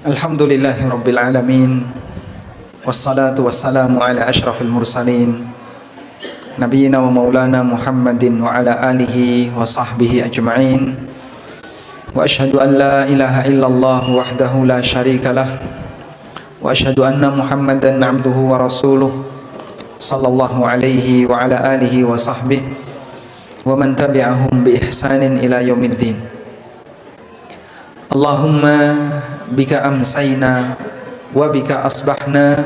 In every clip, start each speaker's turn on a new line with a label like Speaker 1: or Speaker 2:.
Speaker 1: Alhamdulillahi Rabbil Alamin. Wassalatu wassalamu ala ashrafil mursalin Nabiyyina wa maulana Muhammadin wa ala alihi wa sahbihi ajma'in. Wa ashhadu an la ilaha illallah wahdahu la sharika lah. Wa ashhadu anna Muhammadan abduhu wa rasuluh sallallahu alaihi wa ala alihi wa sahbihi wa man tabi'ahum bi ihsanin ila yaumiddin. Allahumma bika amsayna wa bika asbahna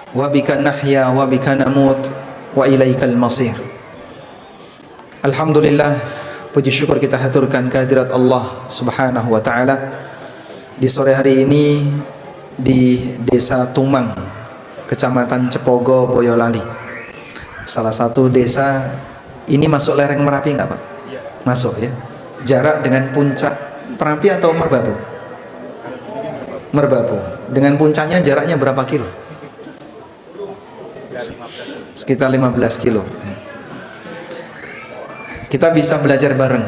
Speaker 1: wa bika nahya wa bika namut wa ilaikal masir. Alhamdulillah, puji syukur kita haturkan kehadirat Allah Subhanahu wa taala di sore hari ini di Desa Tumang, Kecamatan Cepogo, Boyolali. Salah satu desa ini masuk lereng Merapi enggak, Pak? Masuk ya. Jarak dengan puncak Merapi atau Merbabu? Merbabu. Dengan puncaknya jaraknya berapa kilo? Sekitar 15 kilo. Kita bisa belajar bareng,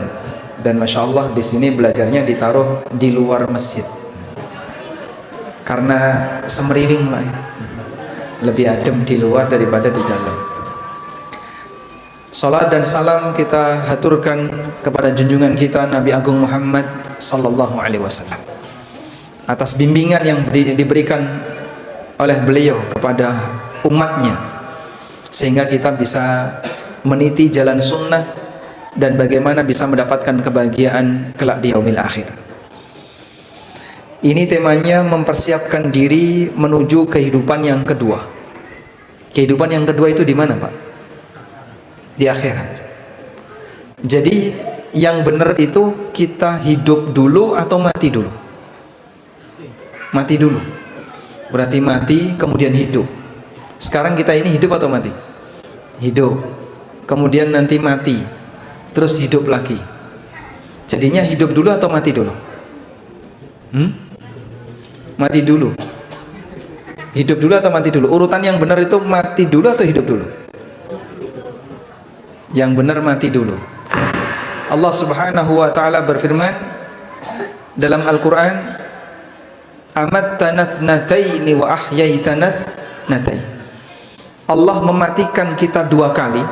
Speaker 1: dan masya Allah di sini belajarnya ditaruh di luar masjid karena semeriwing lah ya. Lebih adem di luar daripada di dalam. Salat dan salam kita haturkan kepada junjungan kita Nabi Agung Muhammad sallallahu alaihi wasallam atas bimbingan yang diberikan oleh beliau kepada umatnya, sehingga kita bisa meniti jalan sunnah dan bagaimana bisa mendapatkan kebahagiaan kelak di yaumil akhir. Ini temanya mempersiapkan diri menuju kehidupan yang kedua. Kehidupan yang kedua itu di mana, Pak? Di akhirat. Jadi yang benar itu kita hidup dulu atau mati dulu? Mati dulu. Berarti mati kemudian hidup. Sekarang kita ini hidup atau mati? Hidup. Kemudian nanti mati, terus hidup lagi. Jadinya hidup dulu atau mati dulu? Mati dulu. Hidup dulu atau mati dulu? Urutan yang benar itu mati dulu atau hidup dulu? Yang benar mati dulu. Allah Subhanahu wa taala berfirman dalam Al-Qur'an, "Amattana thnataini wa ahyaitana thnataini." Allah mematikan kita dua kali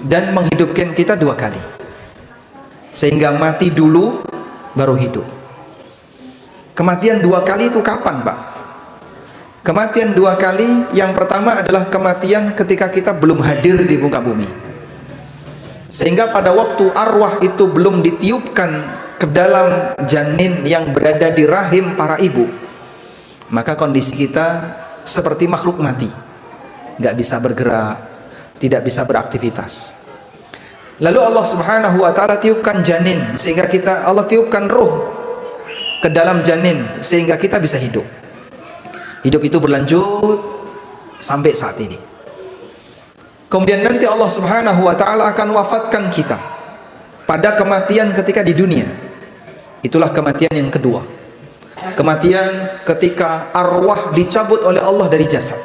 Speaker 1: dan menghidupkan kita dua kali. Sehingga mati dulu baru hidup. Kematian dua kali itu kapan, Pak? Kematian dua kali, yang pertama adalah kematian ketika kita belum hadir di muka bumi. Sehingga pada waktu arwah itu belum ditiupkan ke dalam janin yang berada di rahim para ibu, maka kondisi kita seperti makhluk mati, nggak bisa bergerak, tidak bisa beraktivitas. Lalu Allah Subhanahu wa taala tiupkan janin, sehingga Allah tiupkan ruh ke dalam janin sehingga kita bisa hidup. Hidup itu berlanjut sampai saat ini. Kemudian nanti Allah Subhanahu wa taala akan wafatkan kita pada kematian ketika di dunia. Itulah kematian yang kedua. Kematian ketika arwah dicabut oleh Allah dari jasad.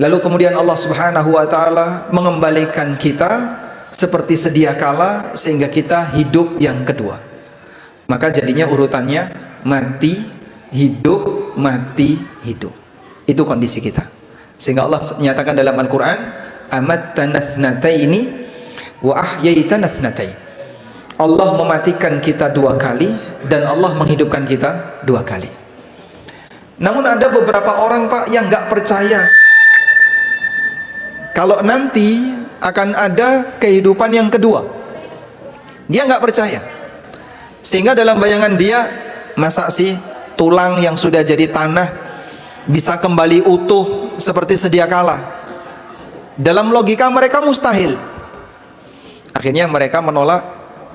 Speaker 1: Lalu kemudian Allah Subhanahu wa taala mengembalikan kita seperti sedia kala sehingga kita hidup yang kedua. Maka jadinya urutannya mati, hidup, mati, hidup. Itu kondisi kita. Sehingga Allah nyatakan dalam Al-Quran, "Amattana thnataini wa ahyaitana thnataini." Allah mematikan kita dua kali dan Allah menghidupkan kita dua kali. Namun ada beberapa orang, Pak, yang nggak percaya kalau nanti akan ada kehidupan yang kedua. Dia nggak percaya. Sehingga dalam bayangan dia, masa sih tulang yang sudah jadi tanah bisa kembali utuh seperti sedia kala? Dalam logika mereka mustahil. Akhirnya mereka menolak,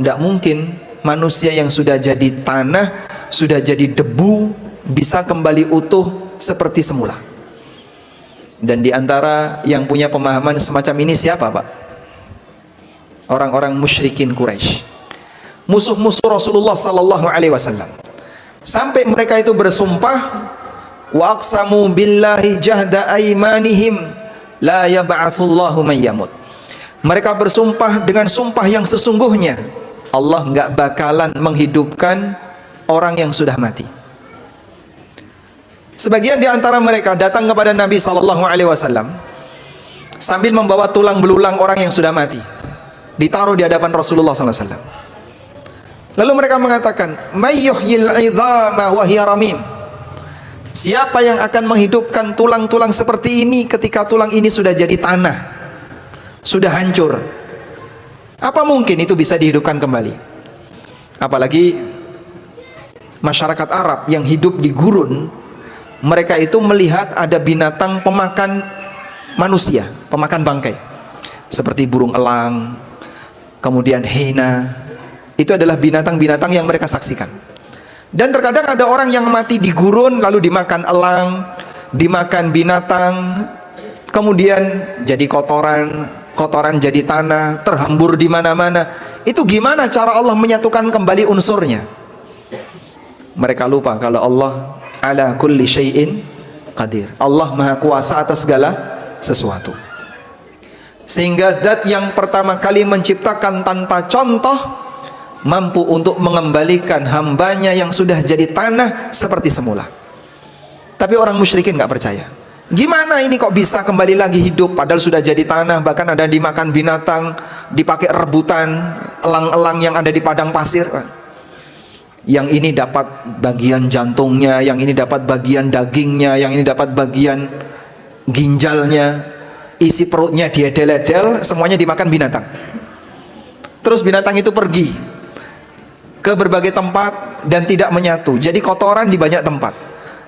Speaker 1: tidak mungkin manusia yang sudah jadi tanah, sudah jadi debu, bisa kembali utuh seperti semula. Dan diantara yang punya pemahaman semacam ini siapa, Pak? Orang-orang musyrikin Quraisy, musuh-musuh Rasulullah sallallahu alaihi wasallam. Sampai mereka itu bersumpah, wa aqsamu billahi jahda aymanihim la yab'atsullahu man yamut. Mereka bersumpah dengan sumpah yang sesungguhnya, Allah nggak bakalan menghidupkan orang yang sudah mati. Sebagian di antara mereka datang kepada Nabi SAW sambil membawa tulang belulang orang yang sudah mati, ditaruh di hadapan Rasulullah SAW. Lalu mereka mengatakan, "May yuhyil 'idhama wa hiya ramim?" Siapa yang akan menghidupkan tulang-tulang seperti ini ketika tulang ini sudah jadi tanah, sudah hancur? Apa mungkin itu bisa dihidupkan kembali? Apalagi masyarakat Arab yang hidup di gurun, mereka itu melihat ada binatang pemakan manusia, pemakan bangkai, seperti burung elang, kemudian hyena. Itu adalah binatang-binatang yang mereka saksikan. Dan terkadang ada orang yang mati di gurun lalu dimakan elang, dimakan binatang, kemudian jadi kotoran, kotoran jadi tanah, terhambur di mana-mana. Itu gimana cara Allah menyatukan kembali unsurnya? Mereka lupa kalau Allah ala kulli syai'in qadir. Allah Maha Kuasa atas segala sesuatu. Sehingga zat yang pertama kali menciptakan tanpa contoh mampu untuk mengembalikan hambanya yang sudah jadi tanah seperti semula. Tapi orang musyrikin nggak percaya. Gimana ini kok bisa kembali lagi hidup padahal sudah jadi tanah, bahkan ada dimakan binatang, dipakai rebutan elang-elang yang ada di padang pasir. Yang ini dapat bagian jantungnya, yang ini dapat bagian dagingnya, yang ini dapat bagian ginjalnya, isi perutnya diedel-edel, semuanya dimakan binatang. Terus binatang itu pergi ke berbagai tempat dan tidak menyatu, jadi kotoran di banyak tempat.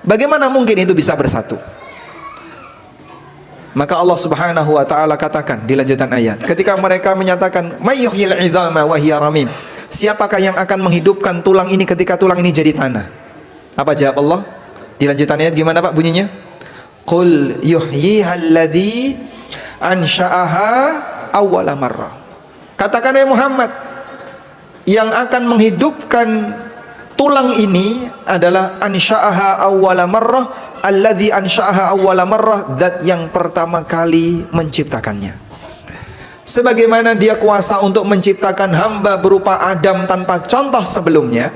Speaker 1: Bagaimana mungkin itu bisa bersatu? Maka Allah Subhanahu wa taala katakan di lanjutan ayat, ketika mereka menyatakan may yuhyil 'idhama wa hiya ramim, siapakah yang akan menghidupkan tulang ini ketika tulang ini jadi tanah? Apa jawab Allah? Di lanjutan ayat gimana Pak bunyinya? Qul yuhyiha alladzi ansha'aha awwala marrah. Katakan ya Muhammad, yang akan menghidupkan tulang ini adalah ansha'aha awwala marrah, alladzi ansha'aha awwala marrah, zat yang pertama kali menciptakannya. Sebagaimana dia kuasa untuk menciptakan hamba berupa Adam tanpa contoh sebelumnya,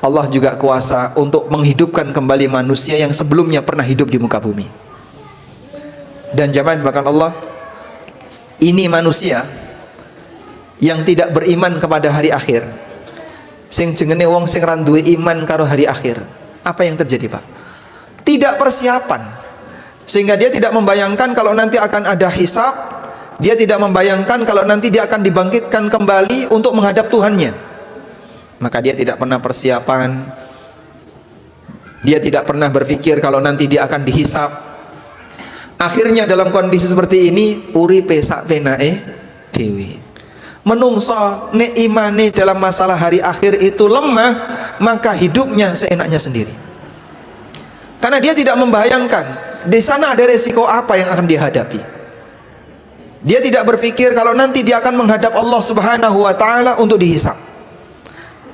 Speaker 1: Allah juga kuasa untuk menghidupkan kembali manusia yang sebelumnya pernah hidup di muka bumi. Dan jamaah bahkan Allah, ini manusia yang tidak beriman kepada hari akhir, sing jenenge wong sing ra duwe iman karo hari akhir. Apa yang terjadi Pak? Tidak persiapan, sehingga dia tidak membayangkan kalau nanti akan ada hisab. Dia tidak membayangkan kalau nanti dia akan dibangkitkan kembali untuk menghadap Tuhannya. Maka dia tidak pernah persiapan. Dia tidak pernah berpikir kalau nanti dia akan dihisab. Akhirnya dalam kondisi seperti ini, uripe sak penake dewe. Menungso nek imane dalam masalah hari akhir itu lemah, maka hidupnya seenaknya sendiri. Karena dia tidak membayangkan di sana ada resiko apa yang akan dihadapi. Dia tidak berpikir kalau nanti dia akan menghadap Allah Subhanahu wa taala untuk dihisab.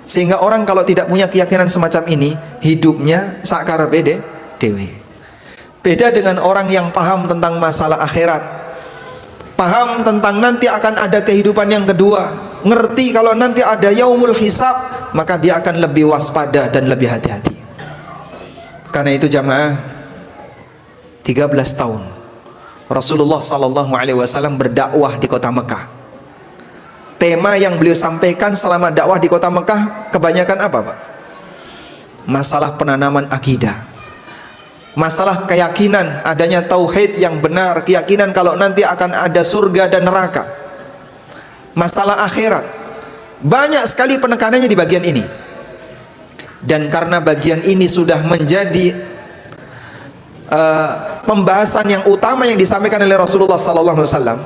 Speaker 1: Sehingga orang kalau tidak punya keyakinan semacam ini, hidupnya sakarepe dewe. Beda dengan orang yang paham tentang masalah akhirat, paham tentang nanti akan ada kehidupan yang kedua, ngerti kalau nanti ada yaumul hisab, maka dia akan lebih waspada dan lebih hati-hati. Karena itu jamaah, 13 tahun Rasulullah SAW berdakwah di kota Mekah. Tema yang beliau sampaikan selama dakwah di kota Mekah kebanyakan apa Pak? Masalah penanaman akidah, masalah keyakinan adanya tauhid yang benar, keyakinan kalau nanti akan ada surga dan neraka, masalah akhirat. Banyak sekali penekanannya di bagian ini. Dan karena bagian ini sudah menjadi pembahasan yang utama yang disampaikan oleh Rasulullah SAW,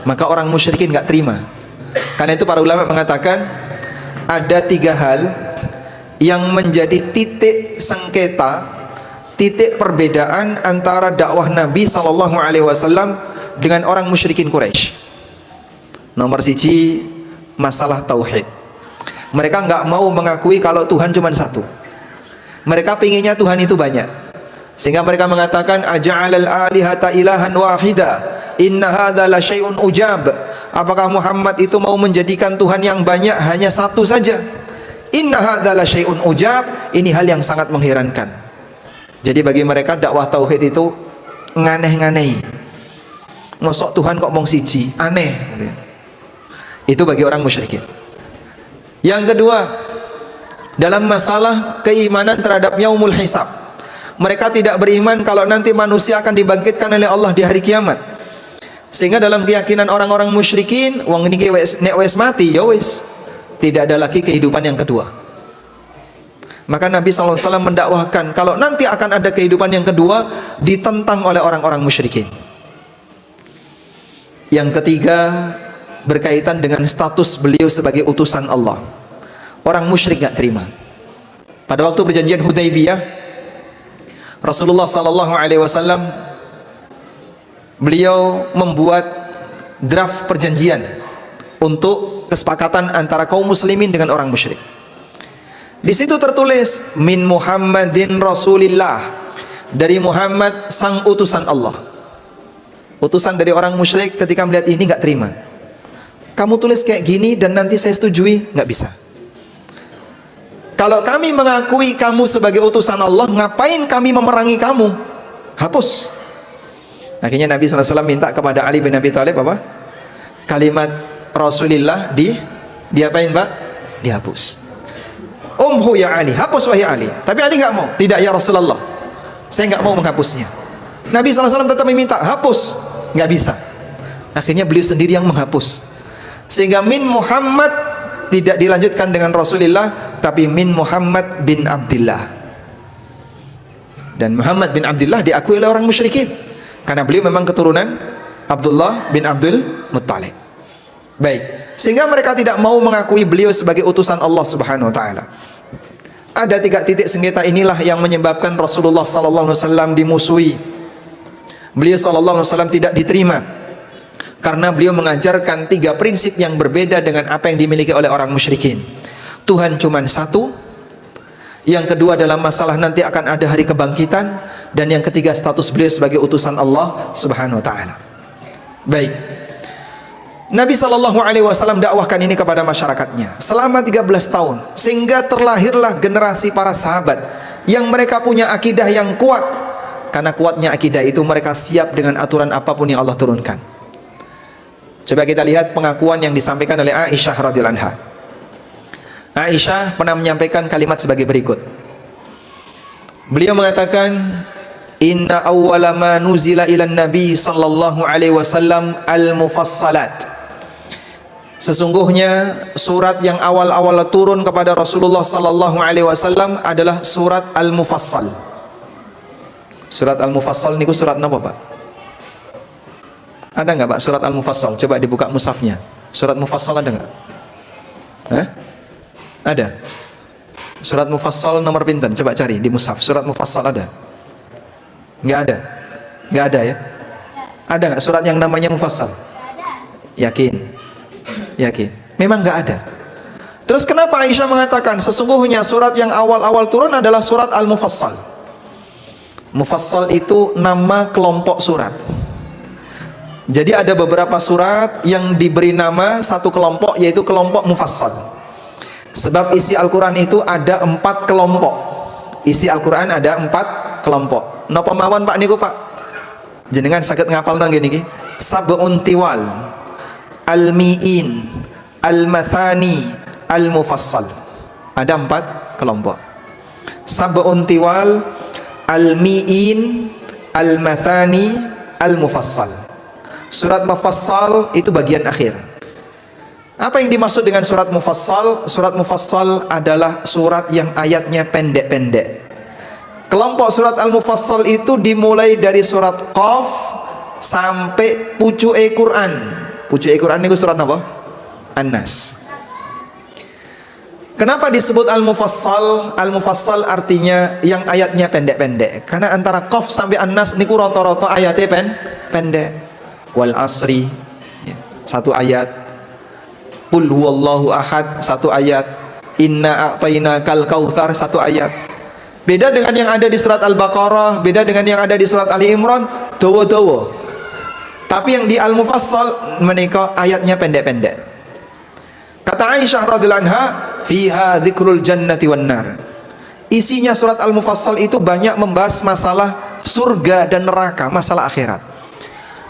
Speaker 1: maka orang musyrikin nggak terima. Karena itu para ulama mengatakan ada 3 hal yang menjadi titik sengketa, titik perbedaan antara dakwah Nabi SAW dengan orang musyrikin Quraisy. Nomor 1, masalah tauhid. Mereka nggak mau mengakui kalau Tuhan cuma satu. Mereka pinginnya Tuhan itu banyak, sehingga mereka mengatakan aja'alal alihata ilahan wahida inna hadza la syai'un ujab. Apakah Muhammad itu mau menjadikan Tuhan yang banyak hanya satu saja? Inna hadza la syai'un ujab, ini hal yang sangat mengherankan. Jadi bagi mereka dakwah tauhid itu nganeh-nganeh. Mosok Tuhan kok mong siji, aneh gitu. Itu bagi orang musyrikin. Yang kedua, dalam masalah keimanan terhadap yaumul hisab, mereka tidak beriman kalau nanti manusia akan dibangkitkan oleh Allah di hari kiamat. Sehingga dalam keyakinan orang-orang musyrikin, wong niki nek wis mati ya wis, tidak ada lagi kehidupan yang kedua. Maka Nabi SAW mendakwahkan kalau nanti akan ada kehidupan yang kedua, ditentang oleh orang-orang musyrikin. Yang ketiga, berkaitan dengan status beliau sebagai utusan Allah. Orang musyrik gak terima. Pada waktu perjanjian Hudaybiyah, Rasulullah SAW beliau membuat draft perjanjian untuk kesepakatan antara kaum muslimin dengan orang musyrik. Di situ tertulis min Muhammadin Rasulillah, dari Muhammad sang utusan Allah. Utusan dari orang musyrik ketika melihat ini nggak terima. Kamu tulis kayak gini dan nanti saya setujui, nggak bisa. Kalau kami mengakui kamu sebagai utusan Allah, ngapain kami memerangi kamu? Hapus. Akhirnya Nabi SAW minta kepada Ali bin Abi Thalib apa? Kalimat Rasulillah diapain Pak? Dihapus. Umhu ya Ali, hapus wahai Ali. Tapi Ali nggak mau. Tidak ya Rasulullah, saya nggak mau menghapusnya. Nabi SAW tetap meminta, hapus. Nggak bisa. Akhirnya beliau sendiri yang menghapus. Sehingga min Muhammad tidak dilanjutkan dengan Rasulullah, tapi min Muhammad bin Abdullah. Dan Muhammad bin Abdullah diakui oleh orang musyrikin karena beliau memang keturunan Abdullah bin Abdul Muttalib. Baik, sehingga mereka tidak mau mengakui beliau sebagai utusan Allah Subhanahu wa taala. Ada 3 titik sengketa inilah yang menyebabkan Rasulullah sallallahu alaihi wasallam dimusuhi. Beliau sallallahu alaihi wasallam tidak diterima karena beliau mengajarkan 3 prinsip yang berbeda dengan apa yang dimiliki oleh orang musyrikin. Tuhan cuma satu. Yang kedua dalam masalah nanti akan ada hari kebangkitan, dan yang ketiga status beliau sebagai utusan Allah Subhanahu wa taala. Baik. Nabi SAW dakwahkan ini kepada masyarakatnya selama 13 tahun, sehingga terlahirlah generasi para sahabat yang mereka punya akidah yang kuat. Karena kuatnya akidah itu, mereka siap dengan aturan apapun yang Allah turunkan. Coba kita lihat pengakuan yang disampaikan oleh Aisyah radhiyallahu anha. Aisyah pernah menyampaikan kalimat sebagai berikut. Beliau mengatakan, inna awwala ma nuzila ilan nabi sallallahu alaihi wasallam al-mufassalat. Sesungguhnya surat yang awal-awal turun kepada Rasulullah sallallahu alaihi wasallam adalah surat Al-Mufassal. Surat Al-Mufassal niku surat napa, Pak? Ada nggak Pak surat Al-Mufassal? Coba dibuka mushafnya. Surat Mufassal ada nggak? Hah? Ada. Surat Mufassal nomor pinten? Coba cari di mushaf. Surat Mufassal ada? Nggak ada. Nggak ada ya? Ada nggak surat yang namanya Mufassal? Yakin? Yakin? Memang nggak ada. Terus kenapa Aisyah mengatakan sesungguhnya surat yang awal-awal turun adalah surat Al-Mufassal? Mufassal itu nama kelompok surat. Jadi ada beberapa surat yang diberi nama satu kelompok, yaitu kelompok Mufassal. Sebab isi Al-Quran itu ada 4 kelompok. Isi Al-Quran ada 4 kelompok. Napa mawon Pak niku Pak? Jenengan saged ngapal nang ngene iki. Sab'un tiwal, al-mi'in, al-mathani, al-mufassal. Ada 4 kelompok. Sab'un tiwal, al-mi'in, al-mathani, al-mufassal. Surat Mufassal itu bagian akhir. Apa yang dimaksud dengan surat Mufassal? Surat Mufassal adalah surat yang ayatnya pendek-pendek. Kelompok surat Al-Mufassal itu dimulai dari surat Qaf sampai pucuke Quran. Pucuke Quran itu surat apa? An-Nas. Kenapa disebut Al-Mufassal? Al-Mufassal artinya yang ayatnya pendek-pendek. Karena antara Qaf sampai An-Nas niku rata-rata ayatnya pendek. Wal asri, satu ayat. Qul huwallahu ahad, satu ayat. Inna a'tainakal kautsar, satu ayat. Beda dengan yang ada di surat Al-Baqarah, beda dengan yang ada di surat Ali Imran, dawa-dawa. Tapi yang di Al-Mufassal menika ayatnya pendek-pendek. Kata Aisyah radhiyallahu anha, fiha dzikrul jannati wan nar. Isinya surat Al-Mufassal itu banyak membahas masalah surga dan neraka, masalah akhirat.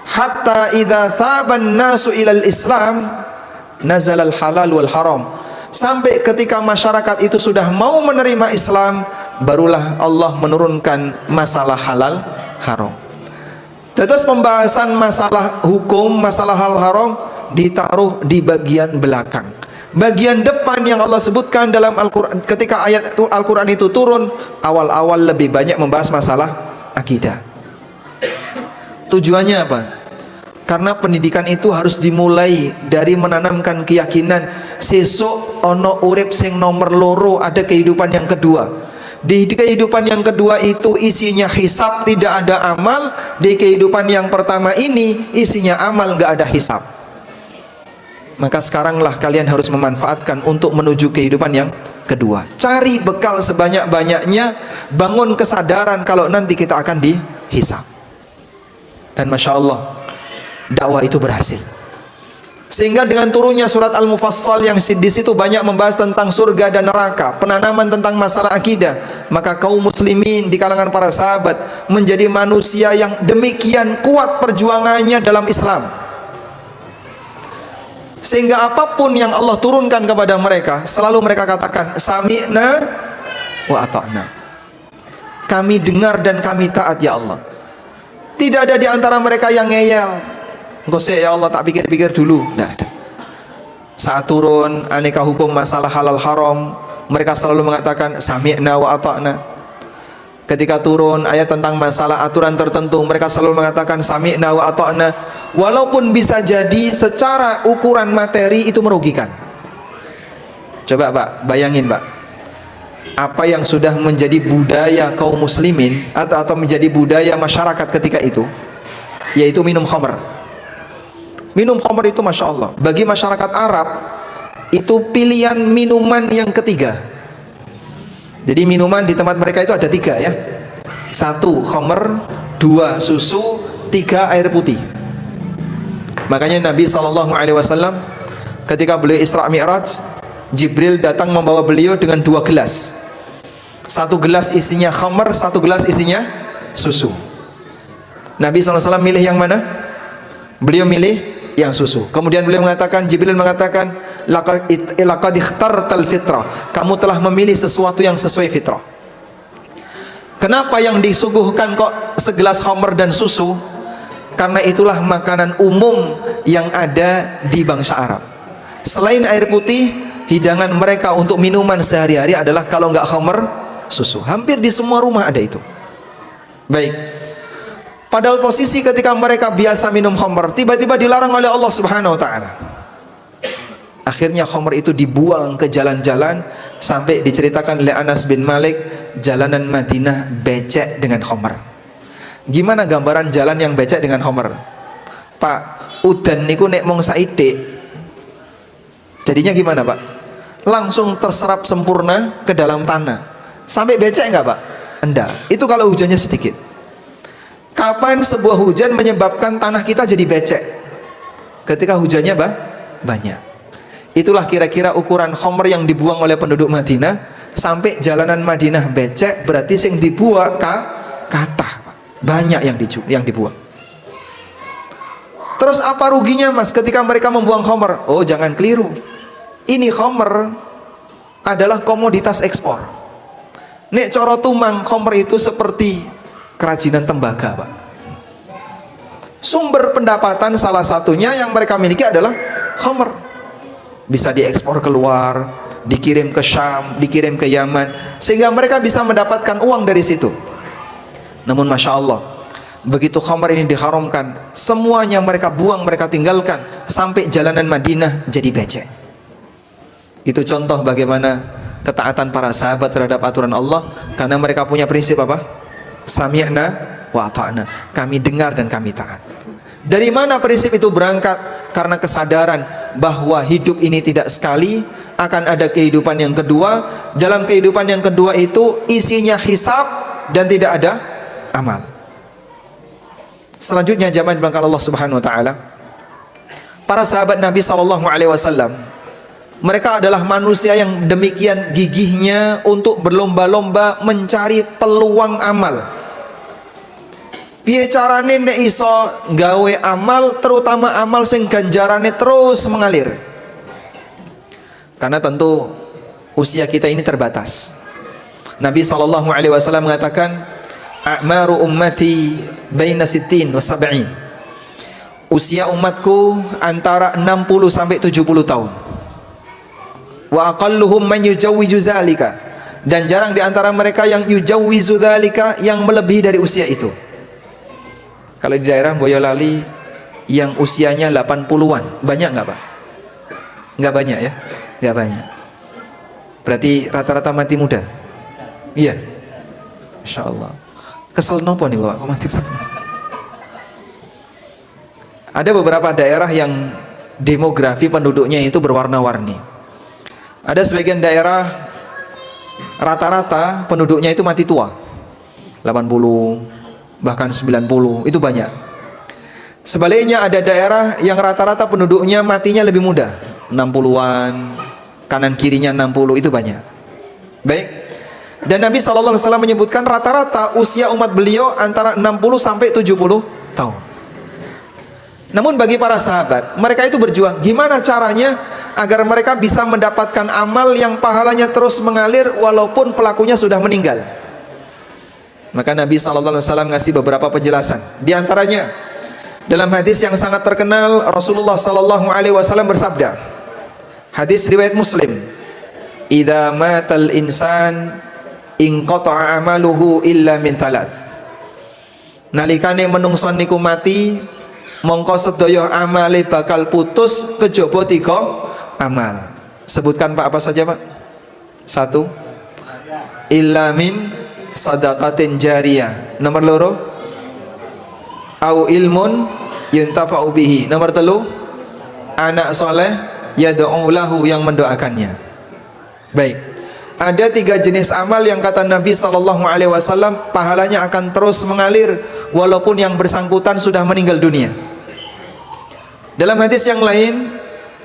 Speaker 1: Hatta idza thaban nasu ilal Islam nazalal halal wal haram. Sampai ketika masyarakat itu sudah mau menerima Islam, barulah Allah menurunkan masalah halal haram. Terus pembahasan masalah hukum, masalah halal haram ditaruh di bagian belakang. Bagian depan yang Allah sebutkan dalam Al-Quran, ketika ayat itu Al-Quran itu turun, awal-awal lebih banyak membahas masalah akidah. Tujuannya apa? Karena pendidikan itu harus dimulai dari menanamkan keyakinan sesuk ono urip sing nomor loro, ada kehidupan yang kedua. Di kehidupan yang kedua itu isinya hisab, tidak ada amal. Di kehidupan yang pertama ini isinya amal, nggak ada hisab. Maka sekaranglah kalian harus memanfaatkan untuk menuju kehidupan yang kedua. Cari bekal sebanyak-banyaknya, bangun kesadaran kalau nanti kita akan dihisab. Dan Masya Allah, dakwah itu berhasil. Sehingga dengan turunnya surat Al-Mufassal yang di situ banyak membahas tentang surga dan neraka, penanaman tentang masalah akidah, maka kaum muslimin di kalangan para sahabat menjadi manusia yang demikian kuat perjuangannya dalam Islam. Sehingga apapun yang Allah turunkan kepada mereka, selalu mereka katakan sami'na wa ata'na. Kami dengar dan kami taat ya Allah. Tidak ada di antara mereka yang ngeyel. Engkau sih ya Allah, tak pikir-pikir dulu. Tidak ada. Saat turun aneka hukum masalah halal haram, mereka selalu mengatakan sami'na wa ata'na. Ketika turun ayat tentang masalah aturan tertentu, mereka selalu mengatakan sami'na wa ata'na. Walaupun bisa jadi secara ukuran materi itu merugikan. Coba Pak, bayangin Pak, apa yang sudah menjadi budaya kaum muslimin atau menjadi budaya masyarakat ketika itu, yaitu minum khamr. Minum khamr itu Masya Allah, bagi masyarakat Arab itu pilihan minuman yang ketiga. Jadi minuman di tempat mereka itu ada tiga ya. 1 khamr, 2 susu, 3 air putih. Makanya Nabi SAW ketika beliau Isra Mi'raj, Jibril datang membawa beliau dengan 2 gelas. 1 gelas isinya khamr, 1 gelas isinya susu. Nabi SAW milih yang mana? Beliau milih yang susu. Kemudian beliau mengatakan, Jibril mengatakan, laqad ikhtartal fitrah. Kamu telah memilih sesuatu yang sesuai fitrah. Kenapa yang disuguhkan kok segelas khamr dan susu? Karena itulah makanan umum yang ada di bangsa Arab. Selain air putih, hidangan mereka untuk minuman sehari-hari adalah kalau nggak khamr, susu. Hampir di semua rumah ada itu. Baik. Padahal posisi ketika mereka biasa minum khamr, tiba-tiba dilarang oleh Allah Subhanahu wa taala. Akhirnya khamr itu dibuang ke jalan-jalan, sampai diceritakan oleh Anas bin Malik, jalanan Madinah becek dengan khamr. Gimana gambaran jalan yang becek dengan khamr? Pak, udan niku nek mong saidik. Jadinya gimana Pak? Langsung terserap sempurna ke dalam tanah. Sampai becek enggak Pak? Enggak. Itu kalau hujannya sedikit. Kapan sebuah hujan menyebabkan tanah kita jadi becek? Ketika hujannya banyak. Itulah kira-kira ukuran khamr yang dibuang oleh penduduk Madinah. Sampai jalanan Madinah becek, berarti sing dibuang kathah. Banyak yang dibuang. Terus apa ruginya Mas ketika mereka membuang khamr? Oh, jangan keliru. Ini khamr adalah komoditas ekspor. Nek coro tumang khamr itu seperti kerajinan tembaga Pak. Sumber pendapatan salah satunya yang mereka miliki adalah khamr. Bisa diekspor keluar, dikirim ke Syam, dikirim ke Yaman, sehingga mereka bisa mendapatkan uang dari situ. Namun Masya Allah, begitu khamr ini diharamkan, semuanya mereka buang, mereka tinggalkan, sampai jalanan Madinah jadi becek. Itu contoh bagaimana ketaatan para sahabat terhadap aturan Allah, karena mereka punya prinsip apa? Sami'na wa ata'na. Kami dengar dan kami taat. Dari mana prinsip itu berangkat? Karena kesadaran bahwa hidup ini tidak sekali, akan ada kehidupan yang kedua. Dalam kehidupan yang kedua itu isinya hisab dan tidak ada amal. Selanjutnya jamaah dimulakan Allah Subhanahu wa taala, para sahabat Nabi SAW Mereka adalah manusia yang demikian gigihnya untuk berlomba-lomba mencari peluang amal. Piye carane nek iso gawe amal, terutama amal sing ganjarane terus mengalir. Karena tentu usia kita ini terbatas. Nabi SAW mengatakan, a'maru ummati baina sittin wa sab'in. Usia umatku antara 60 sampai 70 tahun. Wa aqalluhum man yujawwizu zalika. Dan jarang di antara mereka yang yujawwizu zalika, yang melebihi dari usia itu. Kalau di daerah Boyolali yang usianya 80-an, banyak nggak Pak? Nggak banyak ya? Nggak banyak. Berarti rata-rata mati muda? Iya. Insya Allah. Kesel nopo nih Pak, kok mati muda? Ada beberapa daerah yang demografi penduduknya itu berwarna-warni. Ada sebagian daerah rata-rata penduduknya itu mati tua, 80, bahkan 90, itu banyak. Sebaliknya ada daerah yang rata-rata penduduknya matinya lebih muda, 60-an, kanan kirinya 60, itu banyak. Baik. Dan Nabi SAW menyebutkan rata-rata usia umat beliau antara 60 sampai 70 tahun. Namun bagi para sahabat, mereka itu berjuang. Gimana caranya agar mereka bisa mendapatkan amal yang pahalanya terus mengalir walaupun pelakunya sudah meninggal? Maka Nabi SAW ngasih beberapa penjelasan. Di antaranya, dalam hadis yang sangat terkenal, Rasulullah SAW bersabda, hadis riwayat Muslim, "Idza matal insan inqata'a amaluhu illa min thalath." Nalikane menungso niku mati, mongko sedaya amale bakal putus kejaba 3 amal. Sebutkan Pak, apa saja Pak? 1, illa min sadaqatin jariyah. Nomor 2, au ilmun yuntafa'u bihi. Nomor 3, anak soleh yad'u lahu, yang mendoakannya. Baik, ada 3 jenis amal yang kata Nabi SAW pahalanya akan terus mengalir walaupun yang bersangkutan sudah meninggal dunia. Dalam hadis yang lain,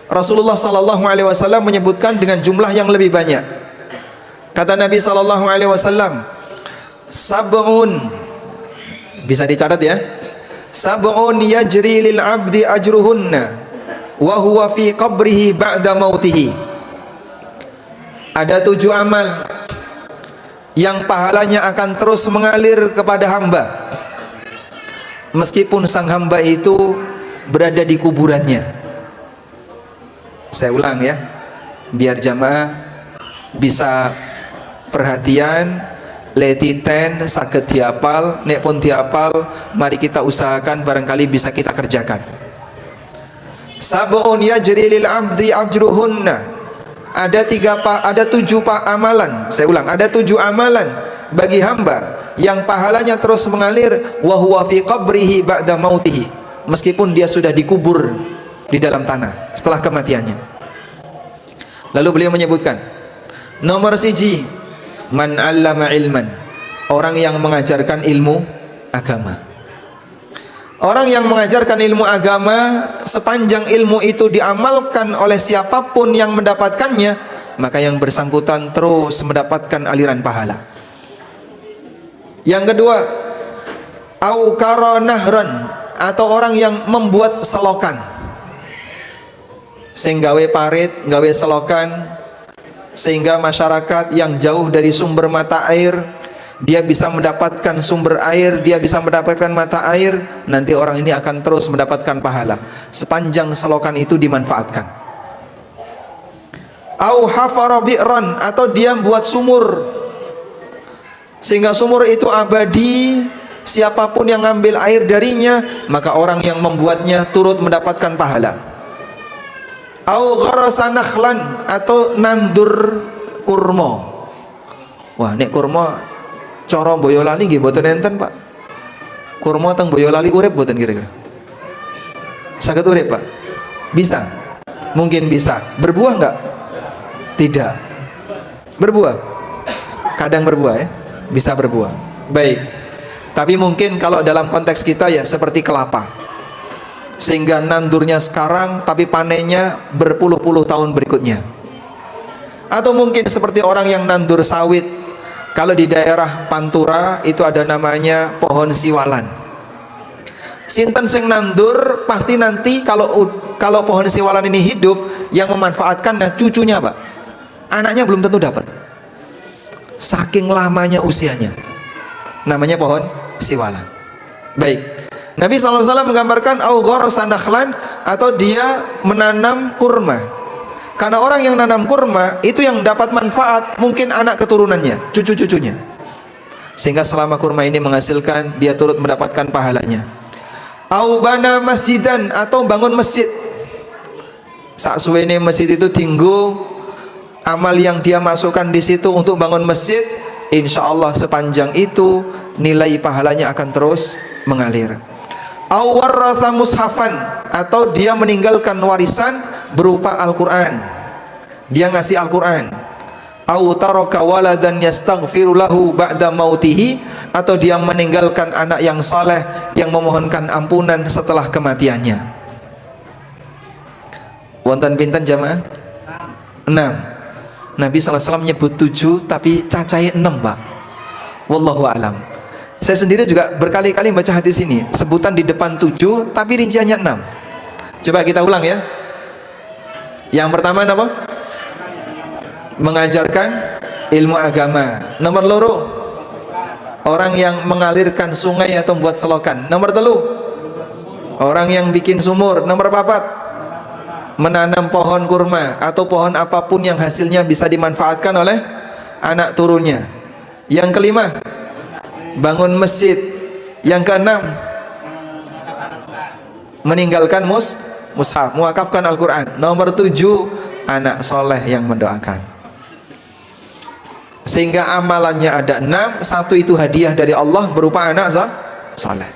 Speaker 1: Rasulullah SAW menyebutkan dengan jumlah yang lebih banyak. Kata Nabi SAW, sab'un, bisa dicatat ya, sab'un yajri lil abdi ajruhunna wa huwa fi qabrihi ba'da mautihi. Ada 7 amal yang pahalanya akan terus mengalir kepada hamba meskipun sang hamba itu berada di kuburannya. Saya ulang ya, biar jamaah bisa perhatian, letiten saged diapal, nek pun diapal, mari kita usahakan barangkali bisa kita kerjakan. Sab'un yajri lil abdi ajruhunna. Ada 7 amalan. Saya ulang, ada 7 amalan bagi hamba yang pahalanya terus mengalir wa huwa fi qabrihi ba'da mautihi, meskipun dia sudah dikubur di dalam tanah setelah kematiannya. Lalu beliau menyebutkan, nomor 1, man 'allama ilman, orang yang mengajarkan ilmu agama. Orang yang mengajarkan ilmu agama, sepanjang ilmu itu diamalkan oleh siapapun yang mendapatkannya, maka yang bersangkutan terus mendapatkan aliran pahala. Yang kedua, au kara nahran, atau orang yang membuat selokan, sing gawe parit, gawe selokan, sehingga masyarakat yang jauh dari sumber mata air, dia bisa mendapatkan sumber air, dia bisa mendapatkan mata air. Nanti orang ini akan terus mendapatkan pahala sepanjang selokan itu dimanfaatkan. Au hafara bi'ran, atau dia buat sumur sehingga sumur itu abadi, siapapun yang ngambil air darinya, maka orang yang membuatnya turut mendapatkan pahala. Au gharasa nakhlan, atau nandur kurma. Wah, nek kurma cara Boyolali nggih mboten enten, Pak. Kurma teng Boyolali urip mboten kira-kira? Saged urip, Pak? Bisa? Mungkin bisa. Berbuah enggak? Tidak. Berbuah? Kadang berbuah ya? Bisa berbuah. Baik. Tapi mungkin kalau dalam konteks kita ya seperti kelapa. Sehingga nandurnya sekarang tapi panennya berpuluh-puluh tahun berikutnya. Atau mungkin seperti orang yang nandur sawit. Kalau di daerah Pantura itu ada namanya pohon siwalan. Sinten sing nandur pasti nanti kalau pohon siwalan ini hidup, yang memanfaatkan cucunya, Pak. Anaknya belum tentu dapat. Saking lamanya usianya. Namanya pohon siwalan. Baik. Nabi SAW menggambarkan au gharasa nakhlan, atau dia menanam kurma. Karena orang yang nanam kurma itu yang dapat manfaat mungkin anak keturunannya, cucu-cucunya. Sehingga selama kurma ini menghasilkan, dia turut mendapatkan pahalanya. Au bana masjidan, atau bangun masjid. Saksuwene masjid itu tinggu, amal yang dia masukkan di situ untuk bangun masjid, insya Allah sepanjang itu nilai pahalanya akan terus mengalir. Au warratha mushafan, atau dia meninggalkan warisan berupa Al-Quran. Dia ngasih Al-Quran. Au taraka waladan yastaghfiru lahu ba'da mautihi, atau dia meninggalkan anak yang saleh yang memohonkan ampunan setelah kematiannya. Wonten pinten jamaah? 6. Nabi SAW nyebut 7 tapi cacai 6, Pak. Wallahu a'lam. Saya sendiri juga berkali-kali baca hadis ini, sebutan di depan 7 tapi rinciannya 6. Coba kita ulang ya. Yang pertama apa? Mengajarkan ilmu agama. Nomor loro, orang yang mengalirkan sungai atau membuat selokan. Nomor telu, orang yang bikin sumur. Nomor papat, menanam pohon kurma atau pohon apapun yang hasilnya bisa dimanfaatkan oleh anak turunnya. Yang kelima, bangun masjid. Yang keenam, meninggalkan mushaf, mewakafkan Al-Quran. Nomor 7, anak soleh yang mendoakan. Sehingga amalannya ada 6. 1 itu hadiah dari Allah berupa anak soleh.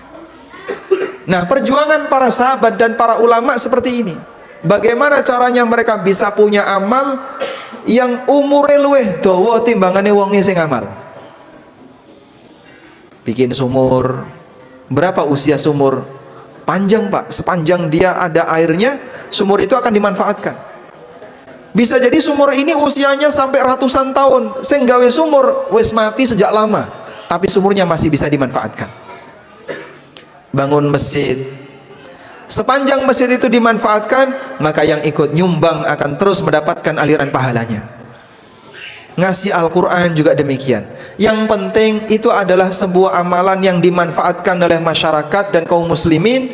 Speaker 1: Nah, perjuangan para sahabat dan para ulama seperti ini. Bagaimana caranya mereka bisa punya amal yang umure luwih dawa timbangane wong sing amal. Bikin sumur. Berapa usia sumur? Panjang, Pak. Sepanjang dia ada airnya, sumur itu akan dimanfaatkan. Bisa jadi sumur ini usianya sampai ratusan tahun. Sing gawe sumur wis mati sejak lama, tapi sumurnya masih bisa dimanfaatkan. Bangun masjid. Sepanjang masjid itu dimanfaatkan, maka yang ikut nyumbang akan terus mendapatkan aliran pahalanya. Ngasih Al-Quran juga demikian. Yang penting itu adalah sebuah amalan yang dimanfaatkan oleh masyarakat dan kaum muslimin,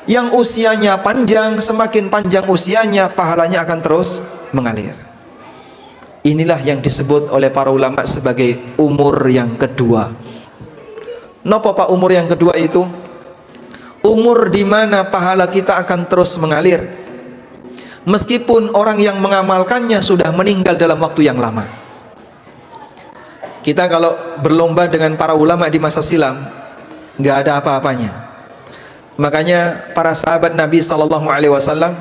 Speaker 1: yang usianya panjang. Semakin panjang usianya, pahalanya akan terus mengalir. Inilah yang disebut oleh para ulama sebagai umur yang kedua. Napa Pak umur yang kedua itu? Umur di mana pahala kita akan terus mengalir, meskipun orang yang mengamalkannya sudah meninggal dalam waktu yang lama. Kita kalau berlomba dengan para ulama di masa silam, nggak ada apa-apanya. Makanya para sahabat Nabi SAW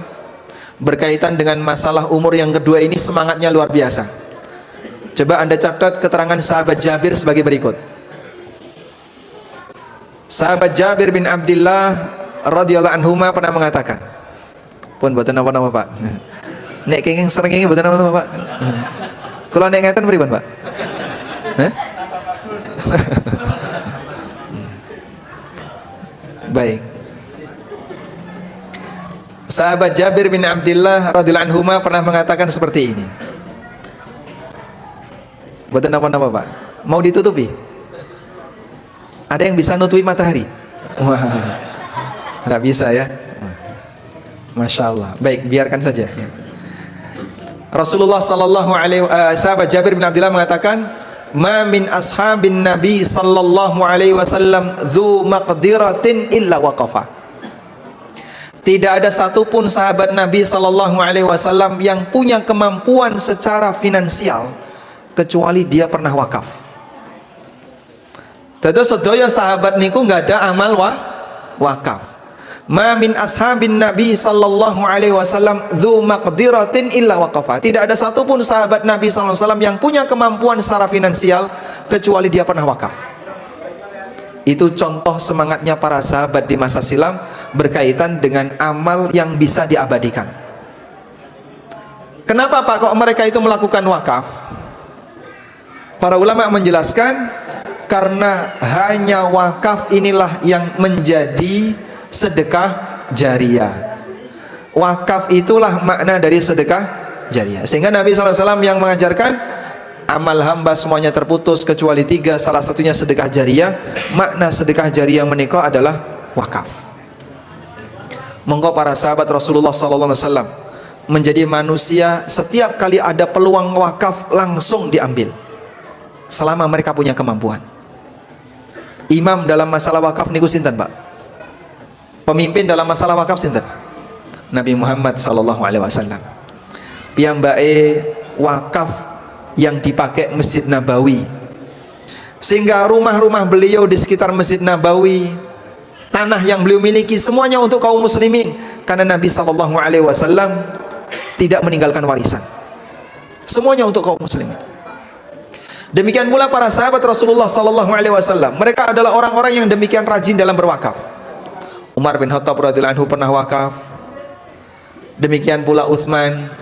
Speaker 1: berkaitan dengan masalah umur yang kedua ini semangatnya luar biasa. Coba Anda catat keterangan sahabat Jabir sebagai berikut. Sahabat Jabir bin Abdullah radhiyallahu anhuma pernah mengatakan, pun boten napa-napa Pak. Nek kenging srengenge boten napa-napa Pak. Kula nek ngeten pripun Pak? Baik. Sahabat Jabir bin Abdullah radhiyallahu anhuma pernah mengatakan seperti ini. Boten napa-napa Pak. Mau ditutupi? Ada yang bisa nutupi matahari? Wah, nggak bisa ya. Masya Allah. Baik, biarkan saja. Rasulullah sallallahu alaihi sahabat Jabir bin Abdullah mengatakan, "Ma min ashabin Nabi sallallahu alaihi wasallam dzu maqdiratin illa waqafa." Tidak ada satupun sahabat Nabi sallallahu alaihi wasallam yang punya kemampuan secara finansial kecuali dia pernah wakaf. Dados sedaya sahabat niku nggak ada amal wakaf. Ma min ashabin Nabi sallallahu alaihi wasallam dzu maqdiratin illa waqafa. Tidak ada satupun sahabat Nabi sallallahu alaihi wasallam yang punya kemampuan secara finansial kecuali dia pernah wakaf. Itu contoh semangatnya para sahabat di masa silam berkaitan dengan amal yang bisa diabadikan. Kenapa Pak kok mereka itu melakukan wakaf? Para ulama menjelaskan karena hanya wakaf inilah yang menjadi sedekah jariyah. Wakaf itulah makna dari sedekah jariyah. Sehingga Nabi SAW yang mengajarkan amal hamba semuanya terputus kecuali 3, salah satunya sedekah jariyah. Makna sedekah jariyah menikah adalah wakaf. Monggo para sahabat Rasulullah SAW menjadi manusia setiap kali ada peluang wakaf langsung diambil selama mereka punya kemampuan. Imam dalam masalah wakaf niku sinten Pak? Pemimpin dalam masalah wakaf sinten? Nabi Muhammad SAW. Piyambake wakaf yang dipakai Masjid Nabawi, sehingga rumah-rumah beliau di sekitar Masjid Nabawi, tanah yang beliau miliki semuanya untuk kaum muslimin, karena Nabi SAW tidak meninggalkan warisan, semuanya untuk kaum muslimin. Demikian pula para sahabat Rasulullah SAW, mereka adalah orang-orang yang demikian rajin dalam berwakaf. Umar bin Khattab radhiyallahu anhu pernah wakaf, demikian pula Utsman.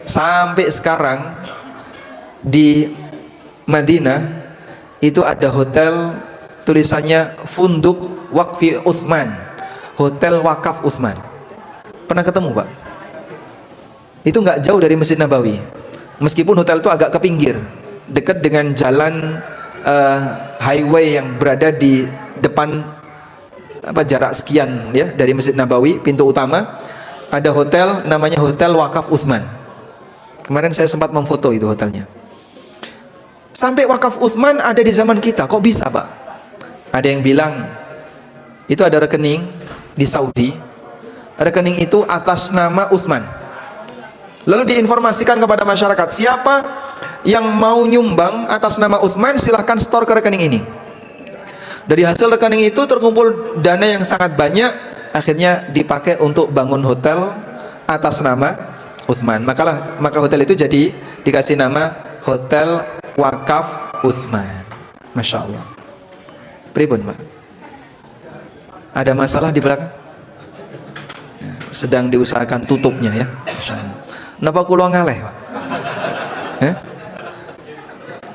Speaker 1: Sampai sekarang di Madinah itu ada hotel tulisannya Funduk Waqfi Utsman, hotel wakaf Utsman. Pernah ketemu Pak? Itu nggak jauh dari Masjid Nabawi, meskipun hotel itu agak ke pinggir, dekat dengan jalan highway yang berada di depan, jarak sekian ya dari Masjid Nabawi, pintu utama ada hotel namanya Hotel Wakaf Utsman. Kemarin saya sempat memfoto itu hotelnya. Sampai wakaf Utsman ada di zaman kita, kok bisa Pak? Ada yang bilang itu ada rekening di Saudi, rekening itu atas nama Utsman. Lalu diinformasikan kepada masyarakat, siapa yang mau nyumbang atas nama Utsman silahkan store ke rekening ini. Dari hasil rekening itu terkumpul dana yang sangat banyak, akhirnya dipakai untuk bangun hotel atas nama Utsman. Maka hotel itu jadi dikasih nama Hotel Wakaf Utsman. Masya Allah. Pribun Pak? Ada masalah di belakang? Sedang diusahakan tutupnya ya. Napa kula ngaleh Pak?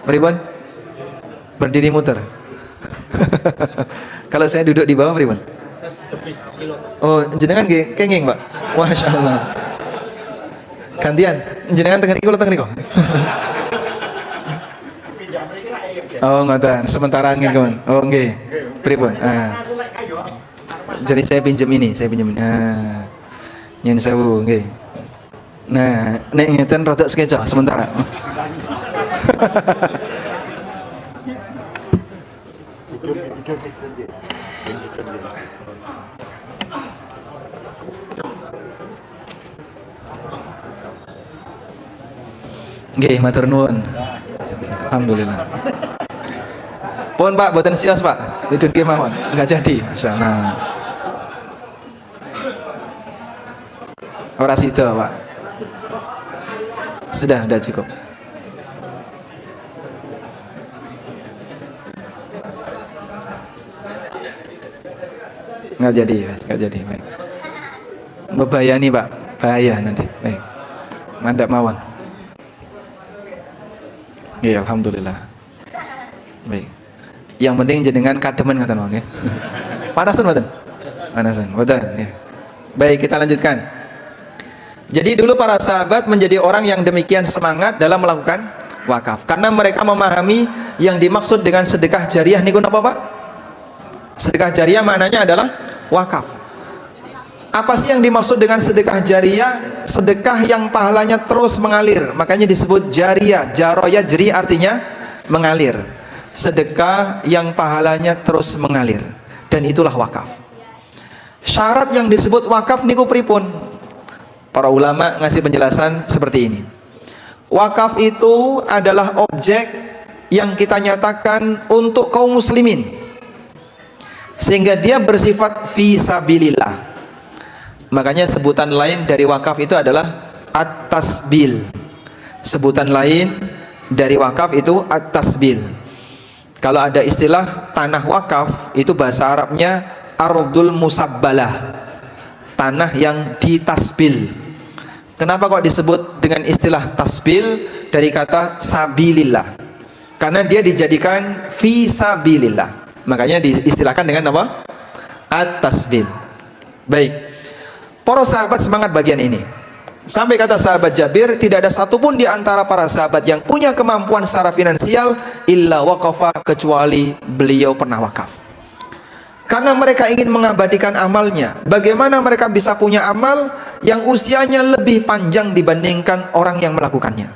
Speaker 1: Pribun? Berdiri muter. Kalau saya duduk di bawah pribun? Oh, jenengan nggih kenging Pak. Masya Allah. Gantian, jenengan tengah niku tengah niku. Oh, ngoten. Sementara nggih. Oh, nggih. Pripun? Jadi saya pinjam ini. Nyun sewu nggih. Nah, nek ngeten rada skeca sementara. Nggih, matur nuwun. Alhamdulillah. Pun Pak, boten sios Pak. Tidun nggih mawon. Enggak jadi. Masyaallah. Ora sida, Pak. Sudah cukup. Enggak jadi, Mas. Enggak jadi, baik. Bebayani, Pak. Bahaya nanti. Baik. Mandap mawon. Ya, alhamdulillah. Baik. Yang penting jenengan kademen ngaten mawon ya. Panasan mboten? Panasan, mboten ya. Baik, kita lanjutkan. Jadi dulu para sahabat menjadi orang yang demikian semangat dalam melakukan wakaf karena mereka memahami yang dimaksud dengan sedekah jariyah niku napa Pak? Sedekah jariyah maknanya adalah wakaf. Apa sih yang dimaksud dengan sedekah jariyah? Sedekah yang pahalanya terus mengalir, makanya disebut jariyah. Jaroya jeri artinya mengalir. Sedekah yang pahalanya terus mengalir, dan itulah wakaf. Syarat yang disebut wakaf niku pripun? Para ulama ngasih penjelasan seperti ini. Wakaf itu adalah objek yang kita nyatakan untuk kaum muslimin, sehingga dia bersifat fi sabilillah. Makanya sebutan lain dari wakaf itu adalah at-tasbil. Sebutan lain dari wakaf itu at-tasbil. Kalau ada istilah tanah wakaf, itu bahasa Arabnya ardul musabbalah, tanah yang ditasbil. Kenapa kok disebut dengan istilah tasbil dari kata sabilillah? Karena dia dijadikan fi sabilillah. Makanya diistilahkan dengan apa? At-tasbil. Baik. Para sahabat semangat bagian ini. Sampai kata sahabat Jabir, tidak ada satupun di antara para sahabat yang punya kemampuan secara finansial illa waqafa, kecuali beliau pernah wakaf. Karena mereka ingin mengabadikan amalnya. Bagaimana mereka bisa punya amal yang usianya lebih panjang dibandingkan orang yang melakukannya?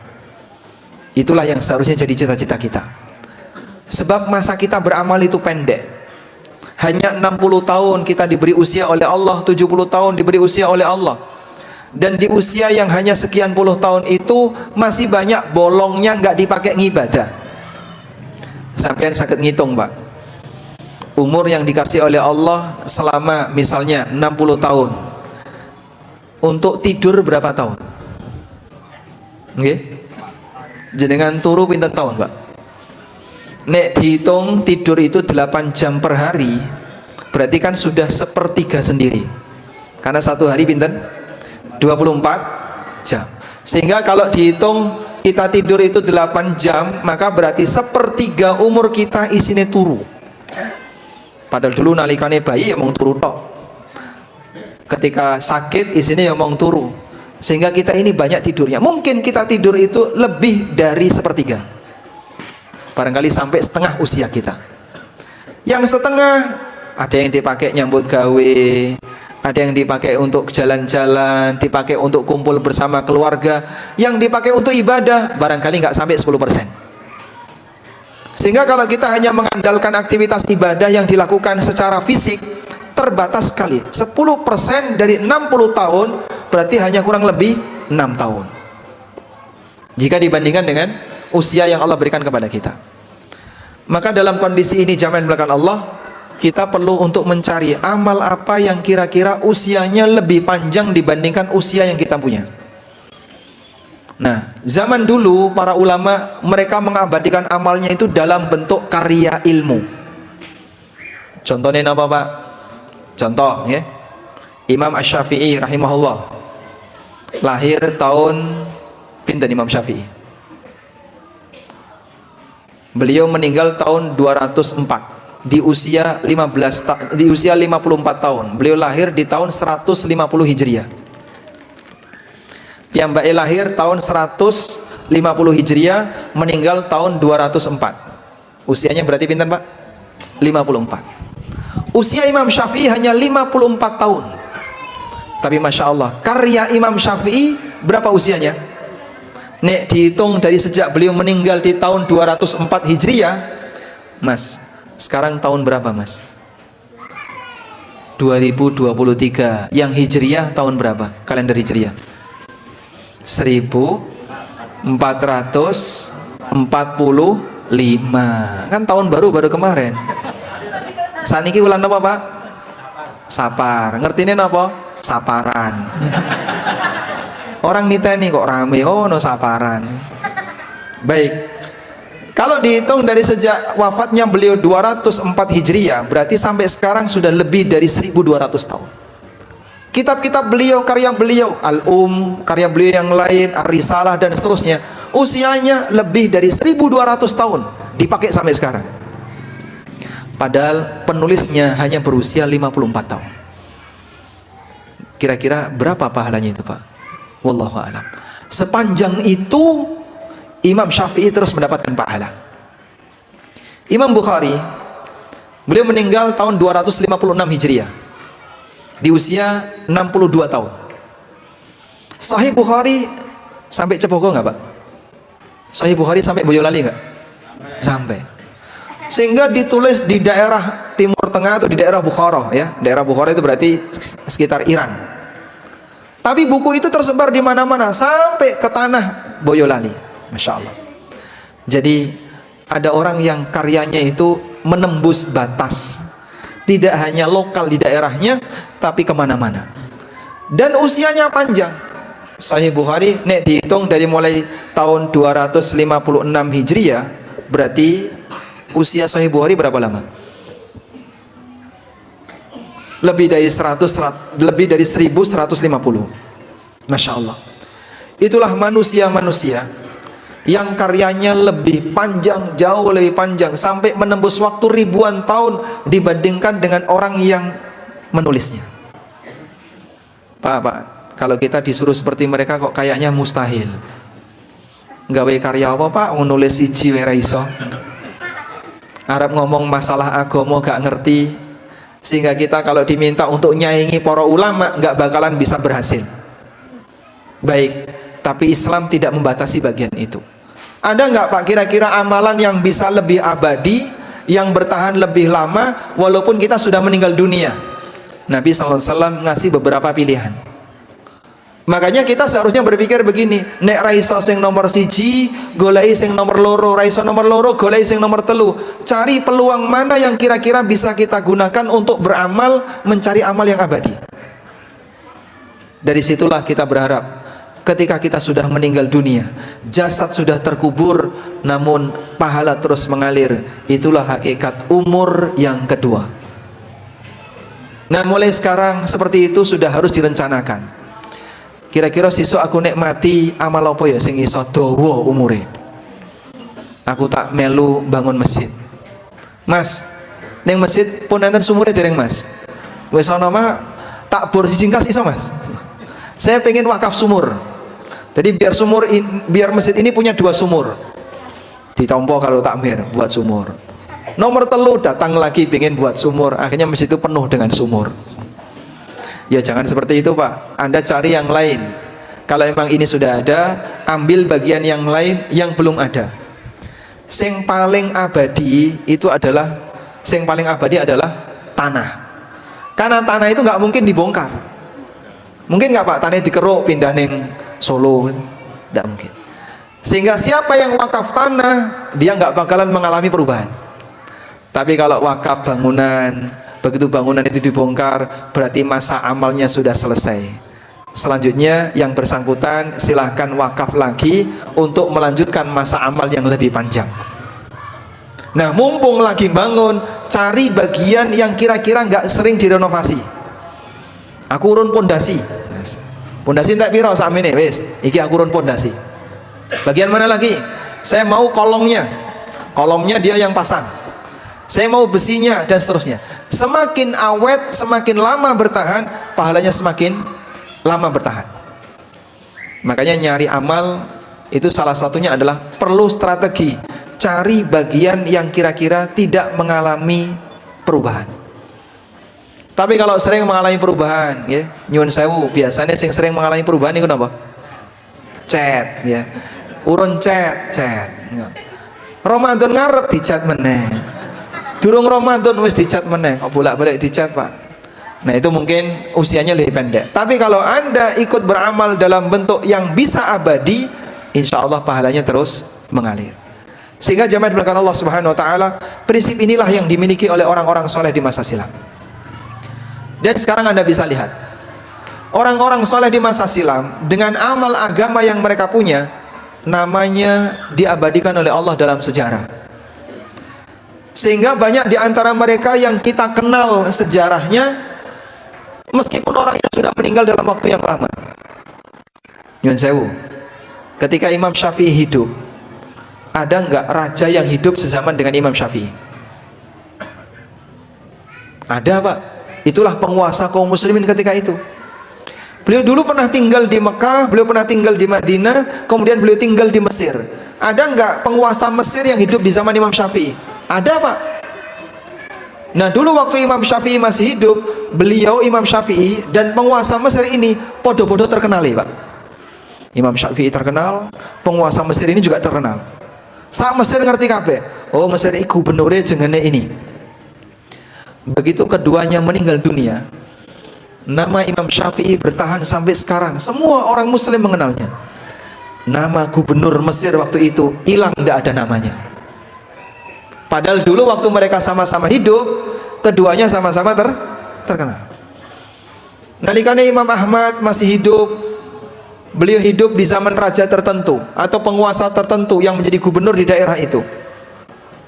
Speaker 1: Itulah yang seharusnya jadi cita-cita kita. Sebab masa kita beramal itu pendek. Hanya 60 tahun kita diberi usia oleh Allah, 70 tahun diberi usia oleh Allah. Dan di usia yang hanya sekian puluh tahun itu masih banyak bolongnya nggak dipakai ngibadah. Sampean sakit ngitung, Pak. Umur yang dikasih oleh Allah selama misalnya 60 tahun. Untuk tidur berapa tahun? Nggih. Jenengan turu pinten tahun, Pak? Nek dihitung tidur itu 8 jam per hari, berarti kan sudah sepertiga sendiri. Karena satu hari pinten? 24 jam. Sehingga kalau dihitung kita tidur itu 8 jam, maka berarti sepertiga umur kita isinya turu. Padahal dulu nalikane bayi ya mong turu tok. Ketika sakit isinya ya mong turu. Sehingga kita ini banyak tidurnya. Mungkin kita tidur itu lebih dari sepertiga. Barangkali sampai setengah usia kita. Yang setengah ada yang dipakai nyambut gawe, ada yang dipakai untuk jalan-jalan, dipakai untuk kumpul bersama keluarga, yang dipakai untuk ibadah barangkali nggak sampai 10%. Sehingga kalau kita hanya mengandalkan aktivitas ibadah yang dilakukan secara fisik, terbatas sekali. 10% dari 60 tahun berarti hanya kurang lebih 6 tahun. Jika dibandingkan dengan usia yang Allah berikan kepada kita. Maka dalam kondisi ini jamaah belakang Allah, kita perlu untuk mencari amal apa yang kira-kira usianya lebih panjang dibandingkan usia yang kita punya. Nah, zaman dulu para ulama mereka mengabadikan amalnya itu dalam bentuk karya ilmu. Contohnya apa, Pak? Contoh ya. Imam Asy-Syafi'i rahimahullah. Lahir tahun pinten Imam Syafi'i? Beliau meninggal tahun 204 di usia 54 tahun. Beliau lahir di tahun 150 Hijriah. Piyambake lahir tahun 150 Hijriah, meninggal tahun 204. Usianya berarti pinten, Pak? 54. Usia Imam Syafi'i hanya 54 tahun. Tapi Masya Allah, karya Imam Syafi'i berapa usianya? Nek dihitung dari sejak beliau meninggal di tahun 204 Hijriah, Mas, sekarang tahun berapa, Mas? 2023. Yang Hijriah tahun berapa? Kalender Hijriah 1445. Kan tahun baru kemarin. Saniki ulan apa, Pak? Sapar. Ngertine napa? Saparan. Orang niteni kok rame, oh no saparan. Baik. Kalau dihitung dari sejak wafatnya beliau 204 Hijriah, berarti sampai sekarang sudah lebih dari 1200 tahun. Kitab-kitab beliau, karya beliau, karya beliau yang lain, Ar-Risalah dan seterusnya, usianya lebih dari 1200 tahun dipakai sampai sekarang. Padahal penulisnya hanya berusia 54 tahun. Kira-kira berapa pahalanya itu, Pak? Wallahu a'lam. Sepanjang itu Imam Syafi'i terus mendapatkan pahala. Imam Bukhari, beliau meninggal tahun 256 Hijriah di usia 62 tahun. Sahih Bukhari sampai Cepogo nggak, Pak? Sahih Bukhari sampai Boyolali nggak? Sampai. Sehingga ditulis di daerah Timur Tengah atau di daerah Bukhara, ya. Daerah Bukhara itu berarti sekitar Iran. Tapi buku itu tersebar di mana-mana sampai ke tanah Boyolali. Masya Allah. Jadi ada orang yang karyanya itu menembus batas, tidak hanya lokal di daerahnya, tapi kemana-mana. Dan usianya panjang. Sahih Bukhari, nek dihitung dari mulai tahun 256 Hijriah, berarti usia Sahih Bukhari berapa lama? Lebih dari 1150. Masya Allah. Itulah manusia-manusia yang karyanya lebih panjang, jauh lebih panjang, sampai menembus waktu ribuan tahun dibandingkan dengan orang yang menulisnya. Pak, kalau kita disuruh seperti mereka kok kayaknya mustahil. Gawe karya apa Pak? Menulis siji wae ra iso. Arab ngomong masalah agama gak ngerti, sehingga kita kalau diminta untuk nyaingi para ulama gak bakalan bisa berhasil. Baik, tapi Islam tidak membatasi bagian itu. Ada nggak Pak kira-kira amalan yang bisa lebih abadi, yang bertahan lebih lama walaupun kita sudah meninggal dunia? Nabi SAW ngasih beberapa pilihan. Makanya kita seharusnya berpikir begini, nek raiso sing nomor siji, golei sing nomor loro, raiso nomor loro, golei sing nomor telu. Cari peluang mana yang kira-kira bisa kita gunakan untuk beramal, mencari amal yang abadi. Dari situlah kita berharap ketika kita sudah meninggal dunia, jasad sudah terkubur, namun pahala terus mengalir. Itulah hakikat umur yang kedua. Nah, mulai sekarang seperti itu sudah harus direncanakan. Kira-kira sesuk aku nek mati amal apa ya sing iso dawa umure? Aku tak melu bangun masjid. Mas, ning masjid pun enten sumure dereng Mas. Wis ana mah tak bor singkas iso Mas. Saya pengen wakaf sumur. Jadi biar masjid ini punya 2 sumur. Ditompo kalau takmir buat sumur. Nomor telu datang lagi pengen buat sumur. Akhirnya masjid itu penuh dengan sumur. Ya jangan seperti itu Pak. Anda cari yang lain. Kalau memang ini sudah ada, ambil bagian yang lain yang belum ada. Sing paling abadi itu adalah tanah. Karena tanah itu nggak mungkin dibongkar. Mungkin nggak Pak tanah dikeruk pindah neng Solo? Tidak mungkin. Sehingga siapa yang wakaf tanah, dia nggak bakalan mengalami perubahan. Tapi kalau wakaf bangunan, begitu bangunan itu dibongkar, berarti masa amalnya sudah selesai. Selanjutnya yang bersangkutan silahkan wakaf lagi untuk melanjutkan masa amal yang lebih panjang. Nah, mumpung lagi bangun, cari bagian yang kira-kira nggak sering direnovasi. Aku urun pondasi. Pondasi tak piro sakmene wis, iki aku urun pondasi. Bagian mana lagi? Saya mau kolongnya. Kolomnya dia yang pasang. Saya mau besinya dan seterusnya. Semakin awet, semakin lama bertahan, pahalanya semakin lama bertahan. Makanya nyari amal itu salah satunya adalah perlu strategi. Cari bagian yang kira-kira tidak mengalami perubahan. Tapi kalau sering mengalami perubahan, ya, nyuwun sewu, biasanya sering mengalami perubahan itu apa? Chat, ya. Urun chat. Ya. Ramadan ngarep dicat meneh. Durung Ramadan wis dicat meneh, kok bolak-balik dicat Pak. Nah itu mungkin usianya lebih pendek. Tapi kalau Anda ikut beramal dalam bentuk yang bisa abadi, insya Allah pahalanya terus mengalir. Sehingga jamaah belakang Allah Subhanahu Wa Taala, prinsip inilah yang dimiliki oleh orang-orang soleh di masa silam. Dan sekarang Anda bisa lihat, orang-orang soleh di masa silam dengan amal agama yang mereka punya, namanya diabadikan oleh Allah dalam sejarah. Sehingga banyak di antara mereka yang kita kenal sejarahnya, meskipun orangnya sudah meninggal dalam waktu yang lama. Nyun sewu, ketika Imam Syafi'i hidup, ada nggak raja yang hidup sezaman dengan Imam Syafi'i? Ada Pak. Itulah penguasa kaum muslimin ketika itu. Beliau dulu pernah tinggal di Mekah, beliau pernah tinggal di Madinah, kemudian beliau tinggal di Mesir. Ada nggak penguasa Mesir yang hidup di zaman Imam Syafi'i? Ada Pak. Nah dulu waktu Imam Syafi'i masih hidup, beliau Imam Syafi'i dan penguasa Mesir ini podo-podo terkenal ya Pak. Imam Syafi'i terkenal, penguasa Mesir ini juga terkenal. Saat Mesir ngerti kabeh, oh Mesir ini gubernurnya jenenge ini. Begitu keduanya meninggal dunia, nama Imam Syafi'i bertahan sampai sekarang. Semua orang muslim mengenalnya. Nama gubernur Mesir waktu itu hilang, tidak ada namanya. Padahal dulu waktu mereka sama-sama hidup, keduanya sama-sama terkenal. Nalikane Imam Ahmad masih hidup, beliau hidup di zaman raja tertentu atau penguasa tertentu yang menjadi gubernur di daerah itu.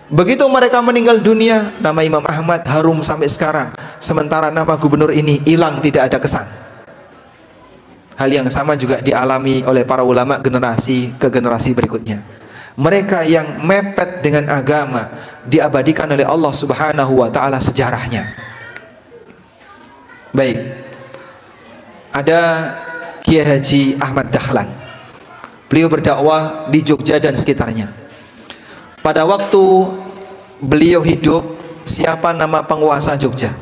Speaker 1: Begitu mereka meninggal dunia, nama Imam Ahmad harum sampai sekarang. Sementara nama gubernur ini hilang, tidak ada kesan. Hal yang sama juga dialami oleh para ulama generasi ke generasi berikutnya. Mereka yang mepet dengan agama diabadikan oleh Allah Subhanahu wa taala sejarahnya. Baik. Ada Kiai Haji Ahmad Dahlan. Beliau berdakwah di Jogja dan sekitarnya. Pada waktu beliau hidup, siapa nama penguasa Jogja?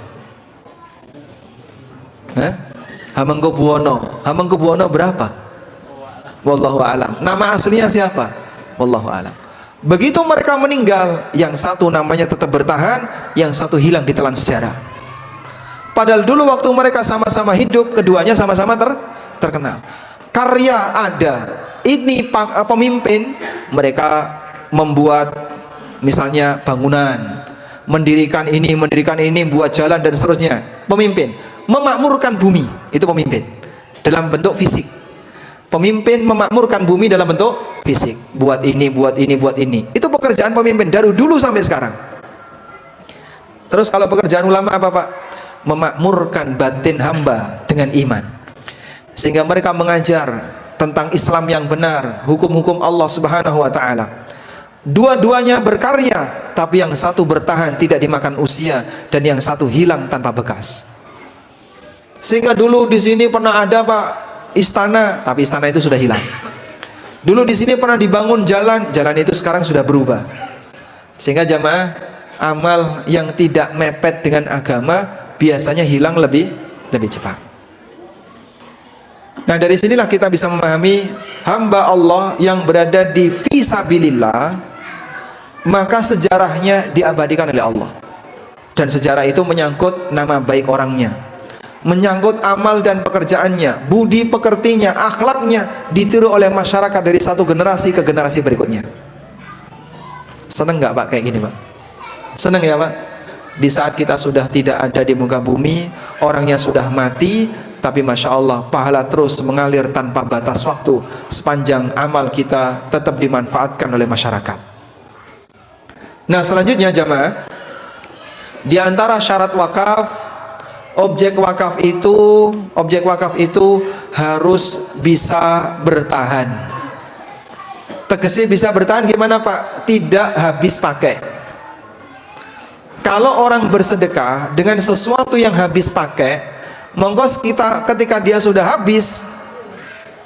Speaker 1: Hamengkubuwono. Hamengkubuwono berapa? Wallahu a'lam. Nama aslinya siapa? Wallahu a'lam. Begitu mereka meninggal, yang satu namanya tetap bertahan, yang satu hilang di telan sejarah. Padahal dulu waktu mereka sama-sama hidup, keduanya sama-sama terkenal. Karya ada. Ini pemimpin, mereka membuat misalnya bangunan, mendirikan ini, buat jalan dan seterusnya. Pemimpin memakmurkan bumi, itu pemimpin dalam bentuk fisik. Pemimpin memakmurkan bumi dalam bentuk fisik, buat ini. Itu pekerjaan pemimpin dari dulu sampai sekarang. Terus kalau pekerjaan ulama apa Pak? Memakmurkan batin hamba dengan iman, sehingga mereka mengajar tentang Islam yang benar, hukum-hukum Allah Subhanahu wa taala. Dua-duanya berkarya, tapi yang satu bertahan tidak dimakan usia, dan yang satu hilang tanpa bekas. Sehingga dulu di sini pernah ada Pak istana, tapi istana itu sudah hilang. Dulu di sini pernah dibangun jalan itu sekarang sudah berubah. Sehingga jamaah, amal yang tidak mepet dengan agama biasanya hilang lebih cepat. Nah, dari sinilah kita bisa memahami hamba Allah yang berada di fisabilillah, maka sejarahnya diabadikan oleh Allah. Dan sejarah itu menyangkut nama baik orangnya, menyangkut amal dan pekerjaannya, budi pekertinya, akhlaknya ditiru oleh masyarakat dari satu generasi ke generasi berikutnya. Seneng nggak Pak kayak gini Pak? Seneng ya Pak? Di saat kita sudah tidak ada di muka bumi, orangnya sudah mati, tapi Masya Allah pahala terus mengalir tanpa batas waktu sepanjang amal kita tetap dimanfaatkan oleh masyarakat. Nah, selanjutnya jamaah, di antara syarat wakaf, objek wakaf itu harus bisa bertahan. Tegasnya bisa bertahan gimana Pak? Tidak habis pakai. Kalau orang bersedekah dengan sesuatu yang habis pakai, monggo ketika dia sudah habis,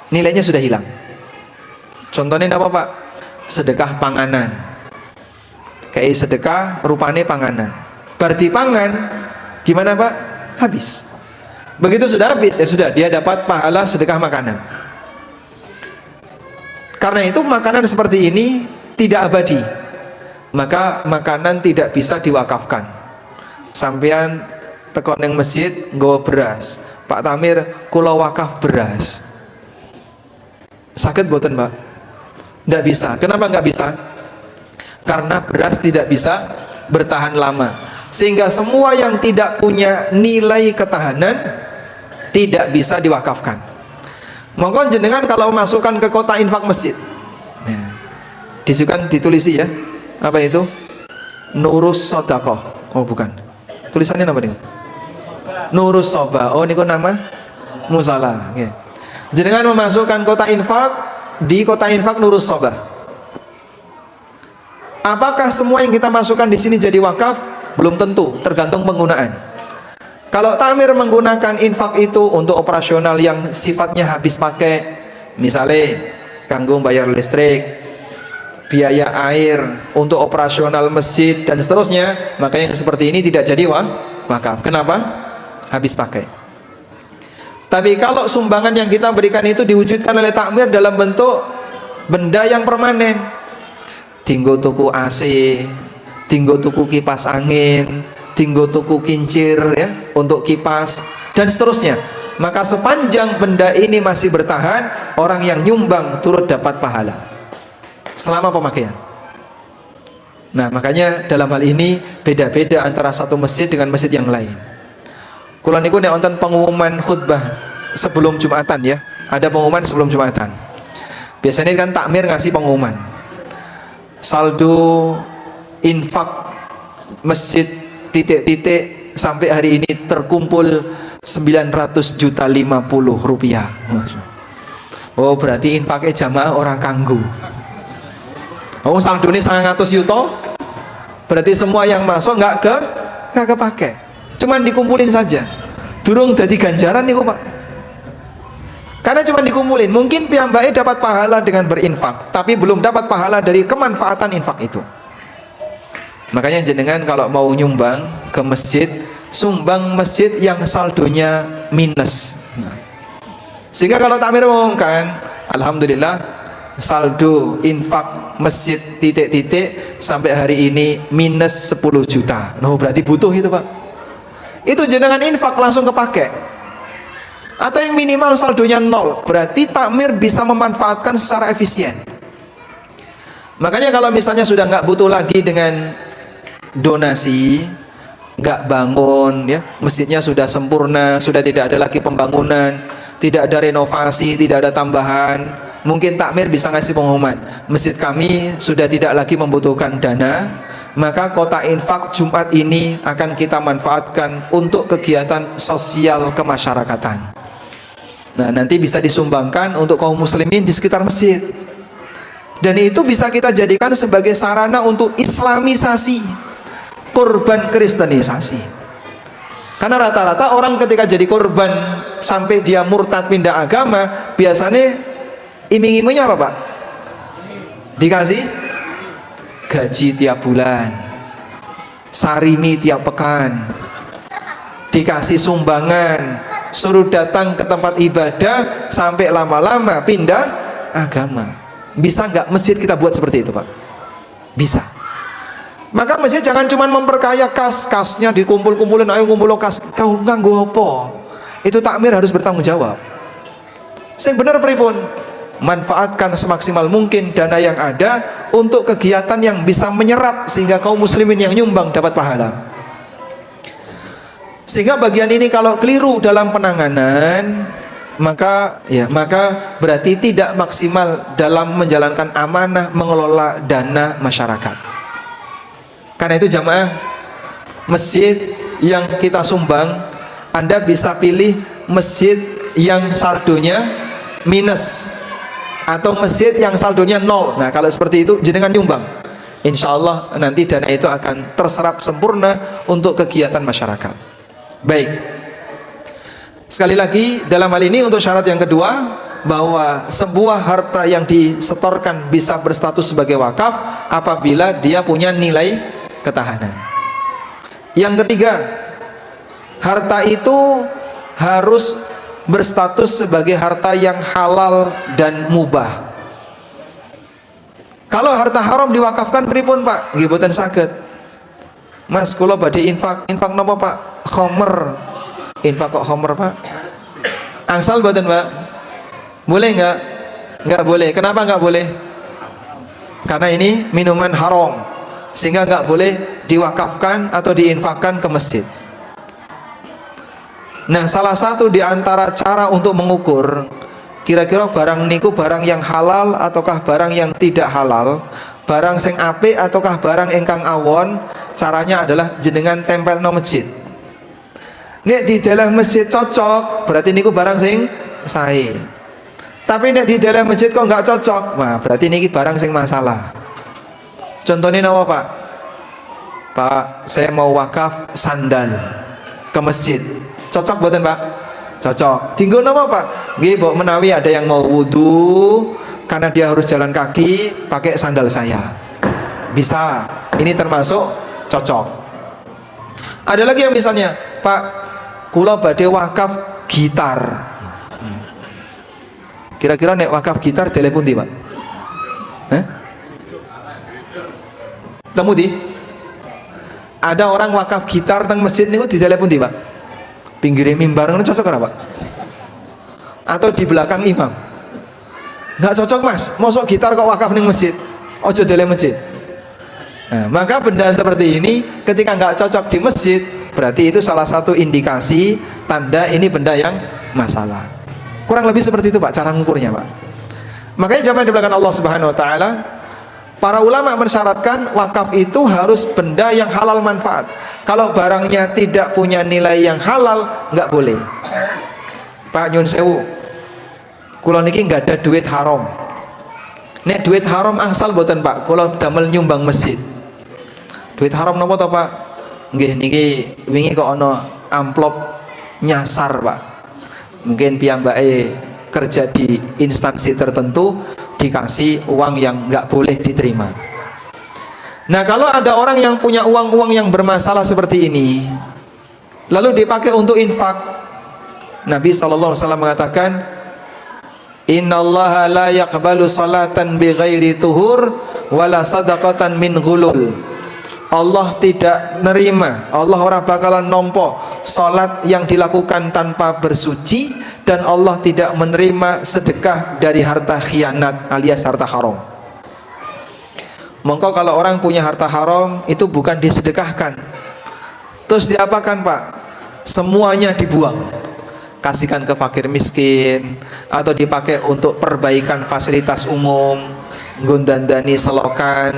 Speaker 1: nilainya sudah hilang. Contohnya apa Pak? Sedekah panganan. Kayak sedekah rupane panganan. Berarti pangan gimana Pak? Habis. Begitu sudah habis, ya sudah, dia dapat pahala sedekah makanan. Karena itu makanan seperti ini tidak abadi, maka makanan tidak bisa diwakafkan. Sampean tekon yang masjid nggawa beras, Pak Tamir kula wakaf beras, sakit boten Pak? Tidak bisa. Kenapa nggak bisa? Karena beras tidak bisa bertahan lama, sehingga semua yang tidak punya nilai ketahanan tidak bisa diwakafkan. Monggo jenengan kalau masukkan ke kota infak masjid, nah, ditulisi ya, apa itu? Nurus Sodakoh. Oh bukan, tulisannya apa nih? Nurus Soba. Oh ini kok nama musala. Okay. Jenengan memasukkan kota infak, di kota infak Nurus Soba. Apakah semua yang kita masukkan di sini jadi wakaf? Belum tentu, tergantung penggunaan. Kalau Tamir menggunakan infak itu untuk operasional yang sifatnya habis pakai, misalnya kanggo bayar listrik, biaya air, untuk operasional masjid dan seterusnya, maka yang seperti ini tidak jadi wakaf. Kenapa? Habis pakai. Tapi kalau sumbangan yang kita berikan itu diwujudkan oleh takmir dalam bentuk benda yang permanen, tinggo tuku AC, tinggo tuku kipas angin, tinggo tuku kincir ya untuk kipas dan seterusnya, maka sepanjang benda ini masih bertahan, orang yang nyumbang turut dapat pahala selama pemakaian. Nah, makanya dalam hal ini beda-beda antara satu masjid dengan masjid yang lain. Kula niku nek wonten pengumuman khutbah sebelum Jumatan ya, ada pengumuman sebelum Jumatan. Biasanya kan takmir ngasih pengumuman. Saldo infak masjid titik-titik sampai hari ini terkumpul 900.050 rupiah. Oh, berarti infaknya jamaah orang kanggu. Oh, saldone 100 yuto. Berarti semua yang masuk nggak kepake. Cuman dikumpulin saja. Durung dadi ganjaran niku, Pak. Karena cuma dikumpulin. Mungkin piyambake dapat pahala dengan berinfak, tapi belum dapat pahala dari kemanfaatan infak itu. Makanya jenengan kalau mau nyumbang ke masjid, sumbang masjid yang saldonya minus. Sehingga kalau takmir mengumumkan, alhamdulillah saldo infak masjid titik-titik sampai hari ini minus 10 juta. Nah, berarti butuh itu, Pak. Itu jenengan infak langsung kepake. Atau yang minimal saldonya 0, berarti takmir bisa memanfaatkan secara efisien. Makanya kalau misalnya sudah nggak butuh lagi dengan donasi, nggak bangun ya, masjidnya sudah sempurna, sudah tidak ada lagi pembangunan, tidak ada renovasi, tidak ada tambahan, mungkin takmir bisa ngasih pengumuman, masjid kami sudah tidak lagi membutuhkan dana, maka kota infak Jumat ini akan kita manfaatkan untuk kegiatan sosial kemasyarakatan. Nah, nanti bisa disumbangkan untuk kaum muslimin di sekitar masjid, dan itu bisa kita jadikan sebagai sarana untuk islamisasi, korban kristenisasi. Karena rata-rata orang ketika jadi korban sampai dia murtad pindah agama, biasanya iming-imingnya apa, Pak? Dikasih gaji tiap bulan, sarimi tiap pekan, dikasih sumbangan, suruh datang ke tempat ibadah, sampai lama-lama pindah agama. Bisa nggak masjid kita buat seperti itu, Pak? Bisa. Maka masjid jangan cuma memperkaya kasnya dikumpul-kumpulin, ayo kumpul kas, kau nganggo apa? Itu takmir harus bertanggung jawab. Sing bener pripun? Manfaatkan semaksimal mungkin dana yang ada untuk kegiatan yang bisa menyerap sehingga kaum muslimin yang nyumbang dapat pahala. Sehingga bagian ini kalau keliru dalam penanganan, maka berarti tidak maksimal dalam menjalankan amanah mengelola dana masyarakat. Karena itu jamaah, masjid yang kita sumbang, Anda bisa pilih masjid yang saldonya minus atau masjid yang saldonya 0. Nah, kalau seperti itu jenengan nyumbang, insya Allah nanti dana itu akan terserap sempurna untuk kegiatan masyarakat. Baik, sekali lagi dalam hal ini untuk syarat yang kedua, bahwa sebuah harta yang disetorkan bisa berstatus sebagai wakaf apabila dia punya nilai ketahanan. Yang ketiga, harta itu harus berstatus sebagai harta yang halal dan mubah. Kalau harta haram diwakafkan pripun, Pak? Nggih boten saged. Mas, kula badhe infak napa, Pak? Khomer. Infak kok khomer, Pak? Angsal boten, Pak? Boleh nggak? Nggak boleh. Kenapa nggak boleh? Karena ini minuman haram, sehingga nggak boleh diwakafkan atau diinfakkan ke masjid. Nah, salah satu di antara cara untuk mengukur kira-kira barang niku barang yang halal ataukah barang yang tidak halal, barang sing apik ataukah barang ingkang awon, caranya adalah jenengan tempel no masjid. Nek di dalam masjid cocok, berarti niku barang sing sae. Tapi nek di dalam masjid kok nggak cocok, nah berarti niki barang sing masalah. Contohnya apa, Pak? Pak, saya mau wakaf sandal ke masjid. Cocok buatan, Pak? Cocok. Tinggal apa, Pak? Nggih, Mbok menawi ada yang mau wudhu karena dia harus jalan kaki pakai sandal saya. Bisa. Ini termasuk cocok. Ada lagi yang misalnya, Pak, kula badhe wakaf gitar. Kira-kira nek wakaf gitar telepon di, Pak? Hah? Temu di? Ada orang wakaf gitar teng masjid niku di telepon di, Pak? Pinggir mimbar ngono cocok ora, Pak? Atau di belakang imam? Nggak cocok, Mas. Mosok gitar kok wakaf ning masjid? Ojo dele masjid. Nah, maka benda seperti ini ketika nggak cocok di masjid, berarti itu salah satu indikasi tanda ini benda yang masalah. Kurang lebih seperti itu, Pak, cara ngukurnya, Pak. Makanya jamaah di belakang Allah Subhanahu wa taala, Para ulama mensyaratkan wakaf itu harus benda yang halal manfaat. Kalau barangnya tidak punya nilai yang halal, nggak boleh. Pak nyun sewu, kula niki nggak ada duit haram. Nek duit haram asal boten Pak, kula damel nyumbang masjid. Duit haram napa to Pak? Nggih niki wingi kok ana amplop nyasar Pak. Mungkin piyambake kerja di instansi tertentu, dikasih uang yang nggak boleh diterima. Nah, kalau ada orang yang punya uang-uang yang bermasalah seperti ini, lalu dipakai untuk infak, Nabi SAW mengatakan, Innallaha la yaqbalu salatan bighairi tuhur wala sadaqatan min ghulul. Allah tidak nerima, Allah ora bakalan nompo salat yang dilakukan tanpa bersuci, dan Allah tidak menerima sedekah dari harta khianat alias harta haram. Mongko kalau orang punya harta haram itu bukan disedekahkan, terus diapakan Pak? Semuanya dibuang, kasihkan ke fakir miskin, atau dipakai untuk perbaikan fasilitas umum, gondandani selokan,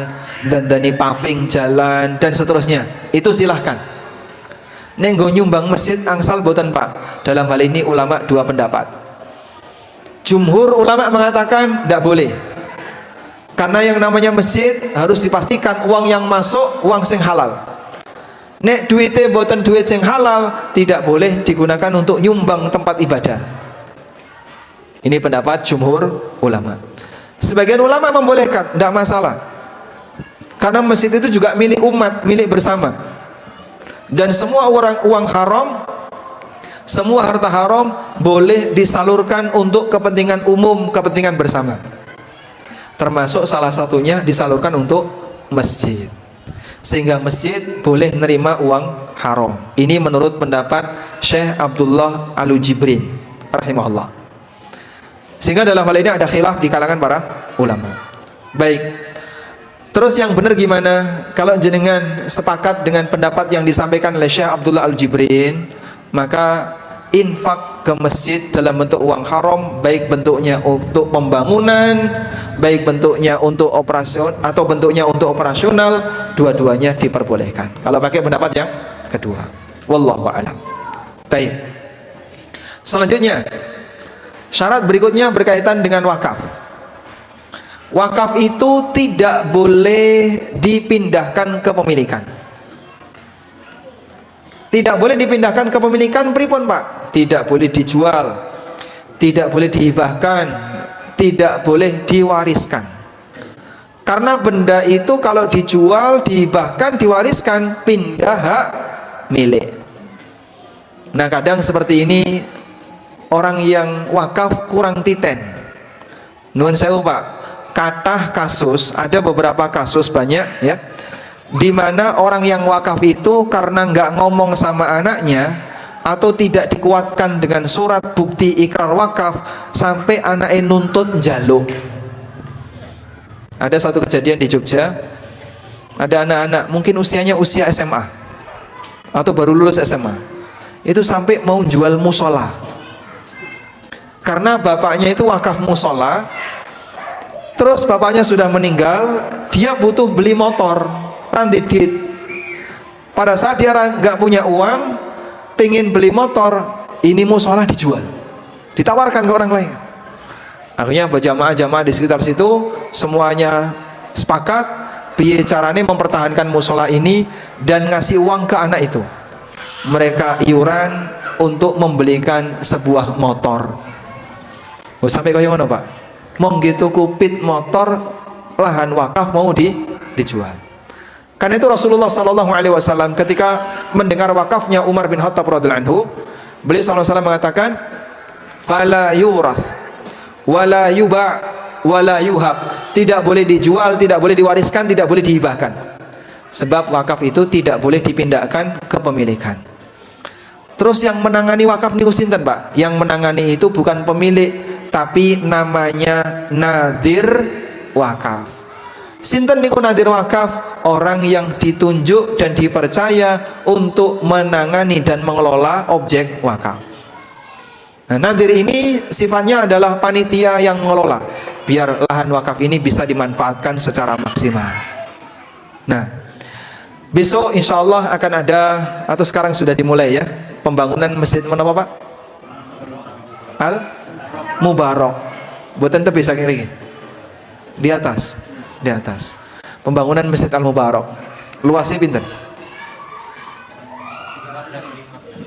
Speaker 1: dandani paving jalan, dan seterusnya. Itu silahkan. Nenggo nyumbang masjid angsal boten Pak. Dalam hal ini ulama dua pendapat. Jumhur ulama mengatakan tidak boleh, karena yang namanya masjid harus dipastikan uang yang masuk uang sing halal. Nek duitnya boten duit sing halal, tidak boleh digunakan untuk nyumbang tempat ibadah. Ini pendapat jumhur ulama. Sebagian ulama membolehkan, tidak masalah, karena masjid itu juga milik umat, milik bersama. Dan semua uang haram, semua harta haram boleh disalurkan untuk kepentingan umum, kepentingan bersama. Termasuk salah satunya disalurkan untuk masjid. Sehingga masjid boleh nerima uang haram. Ini menurut pendapat Syekh Abdullah Al-Jibrin rahimahullah. Sehingga dalam hal ini ada khilaf di kalangan para ulama. Baik. Terus yang benar gimana? Kalau jenengan sepakat dengan pendapat yang disampaikan oleh Syekh Abdullah Al-Jibrin, maka infak ke masjid dalam bentuk uang haram, baik bentuknya untuk pembangunan, baik bentuknya untuk operasional atau bentuknya untuk operasional, dua-duanya diperbolehkan. Kalau pakai pendapat yang kedua, wallahu a'lam. Baik. Selanjutnya, syarat berikutnya berkaitan dengan wakaf. Wakaf itu tidak boleh dipindahkan kepemilikan. Tidak boleh dipindahkan kepemilikan pripun Pak? Tidak boleh dijual, tidak boleh dihibahkan, tidak boleh diwariskan. Karena benda itu kalau dijual, dihibahkan, diwariskan, pindah hak milik. Nah, kadang seperti ini orang yang wakaf kurang titen. Nuwun sewu Pak. Kathah kasus, ada beberapa kasus banyak ya, di mana orang yang wakaf itu karena nggak ngomong sama anaknya atau tidak dikuatkan dengan surat bukti ikrar wakaf, sampai anaknya nuntut njaluk. Ada satu kejadian di Jogja, ada anak-anak mungkin usianya usia SMA atau baru lulus SMA, itu sampai mau jual musola karena bapaknya itu wakaf musola. Terus bapaknya sudah meninggal, dia butuh beli motor, randedit. Pada saat dia nggak punya uang, pengen beli motor, ini musola dijual, ditawarkan ke orang lain. Akhirnya berjamaah-jamaah di sekitar situ semuanya sepakat, piye carane mempertahankan musola ini dan ngasih uang ke anak itu. Mereka iuran untuk membelikan sebuah motor. Oh, sampai kaya ngono Pak. Mong gitu kupit motor lahan wakaf mau dijual. Karena itu Rasulullah SAW ketika mendengar wakafnya Umar bin Khattab radhiyallahu anhu, beliau SAW mengatakan, fala yurath wala yuba wala yuhab. Tidak boleh dijual, tidak boleh diwariskan, tidak boleh dihibahkan. Sebab wakaf itu tidak boleh dipindahkan kepemilikan. Terus yang menangani wakaf niku sinten Pak? Yang menangani itu bukan pemilik, tapi namanya nadir wakaf. Sinten niku nadir wakaf? Orang yang ditunjuk dan dipercaya untuk menangani dan mengelola objek wakaf. Nah, nadir ini sifatnya adalah panitia yang mengelola. biar lahan wakaf ini bisa dimanfaatkan secara maksimal. Nah, besok insya Allah akan ada, atau sekarang sudah dimulai ya, pembangunan masjid mana Pak? Al Mubarak. Buatan tepi saking lagi. Di atas. Pembangunan Masjid Al Mubarak. Luasnya pinten?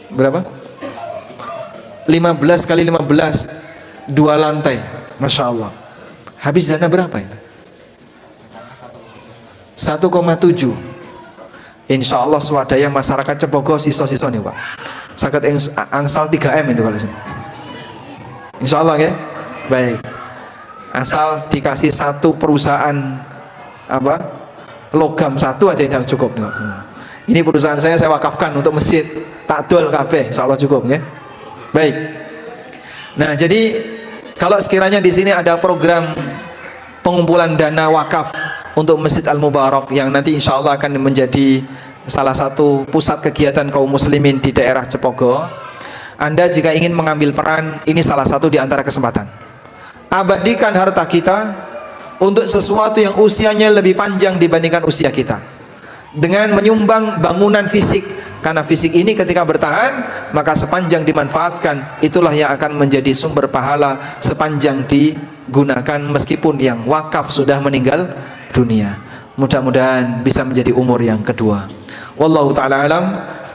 Speaker 1: Berapa? 15 kali 15, 2 lantai. Masya Allah. Habis dana berapa itu? 1,7. Insya Allah swadaya masyarakat Cepogo siso-siso nih Pak. Sakit angsal 3M itu kalau sini. Insya Allah ya. Baik. Asal dikasih satu perusahaan apa logam satu aja yang cukup. Ini perusahaan saya wakafkan untuk masjid takdol kabeh, insya Allah cukup ya. Baik. Nah, jadi kalau sekiranya di sini ada program pengumpulan dana wakaf untuk Masjid Al Mubarak yang nanti insya Allah akan menjadi salah satu pusat kegiatan kaum muslimin di daerah Cepogo, Anda jika ingin mengambil peran, ini salah satu di antara kesempatan. Abadikan harta kita untuk sesuatu yang usianya lebih panjang dibandingkan usia kita, dengan menyumbang bangunan fisik, karena fisik ini ketika bertahan maka sepanjang dimanfaatkan itulah yang akan menjadi sumber pahala sepanjang digunakan meskipun yang wakaf sudah meninggal dunia. Mudah-mudahan bisa menjadi umur yang kedua. Wallahu ta'ala alam.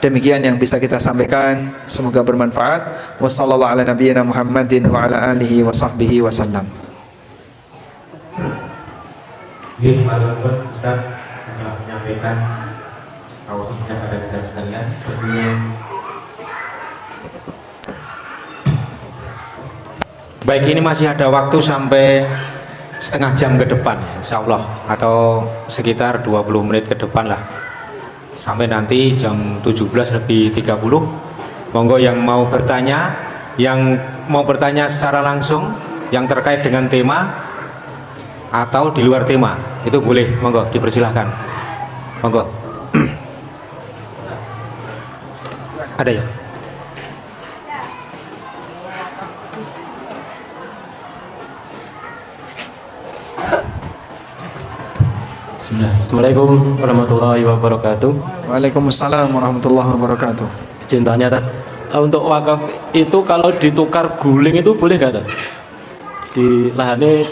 Speaker 1: Demikian yang bisa kita sampaikan, semoga bermanfaat. Wassallallahu ala nabiyyina Muhammadin wa ala alihi wa sahbihi wasallam.
Speaker 2: Jadi semalam Ustaz sudah menyampaikan tauhidnya pada kita sekalian. Baik, ini masih ada waktu sampai setengah jam ke depan ya, insya Allah, atau sekitar 20 menit ke depan lah, sampai nanti jam 17:30. Monggo yang mau bertanya, secara langsung yang terkait dengan tema atau di luar tema, itu boleh, monggo dipersilahkan. Monggo. Ada ya?
Speaker 3: Assalamualaikum warahmatullahi wabarakatuh.
Speaker 1: Waalaikumsalam warahmatullahi wabarakatuh.
Speaker 3: Izin tanya, untuk wakaf itu kalau ditukar guling itu boleh nggak? Di lahannya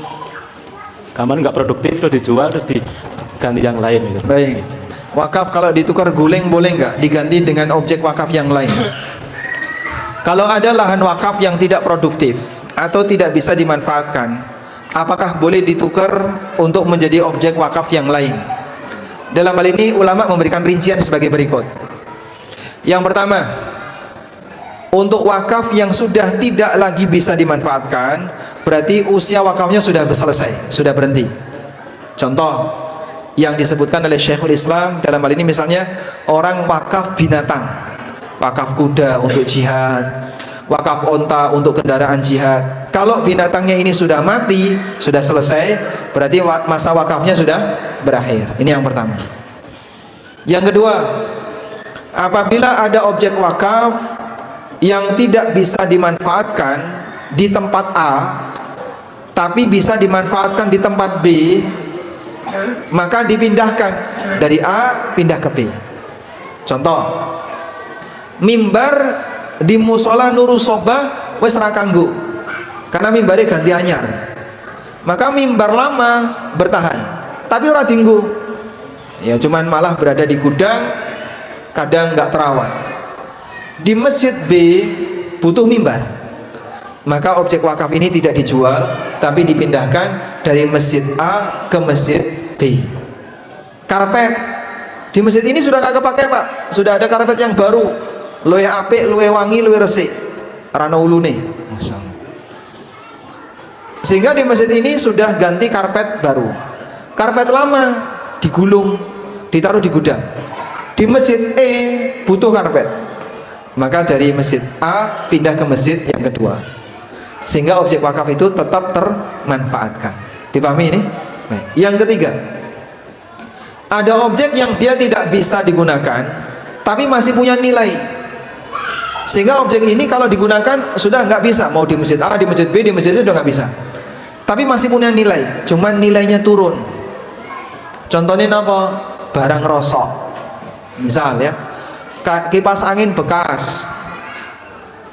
Speaker 3: kaman nggak produktif terus dijual terus diganti yang lain gitu.
Speaker 1: Baik. Wakaf kalau ditukar guling boleh nggak diganti dengan objek wakaf yang lain? Kalau ada lahan wakaf yang tidak produktif atau tidak bisa dimanfaatkan, apakah boleh ditukar untuk menjadi objek wakaf yang lain? Dalam hal ini ulama memberikan rincian sebagai berikut. Yang pertama, untuk wakaf yang sudah tidak lagi bisa dimanfaatkan, berarti usia wakafnya sudah selesai, sudah berhenti. Contoh yang disebutkan oleh Syekhul Islam dalam hal ini misalnya orang wakaf binatang, wakaf kuda untuk jihad, wakaf onta untuk kendaraan jihad. Kalau binatangnya ini sudah mati, sudah selesai, berarti masa wakafnya sudah berakhir. Ini yang pertama. Yang kedua, apabila ada objek wakaf yang tidak bisa dimanfaatkan di tempat A tapi bisa dimanfaatkan di tempat B, maka dipindahkan dari A pindah ke B. Contoh, mimbar di musola Nurus Sobah wis ra kanggo karena mimbarnya ganti anyar, maka mimbar lama bertahan tapi ora dinggo, ya cuman malah berada di gudang, kadang nggak terawat. Di masjid B butuh mimbar, maka objek wakaf ini tidak dijual tapi dipindahkan dari masjid A ke masjid B. Karpet di masjid ini sudah kagak pakai Pak, sudah ada karpet yang baru, luwih apik, luwih wangi, luwih resik, rano ulune, masyaallah. Sehingga di masjid ini sudah ganti karpet baru. Karpet lama digulung, ditaruh di gudang. Di masjid E butuh karpet, maka dari masjid A pindah ke masjid yang kedua, sehingga objek wakaf itu tetap termanfaatkan. Dipahami ini? Nah, yang ketiga, ada objek yang dia tidak bisa digunakan tapi masih punya nilai, sehingga objek ini kalau digunakan sudah nggak bisa, mau di masjid A, di masjid B, di masjid C sudah nggak bisa. tapi masih punya nilai, cuman nilainya turun. Contohnya apa? Barang rosok, misal ya, kipas angin bekas,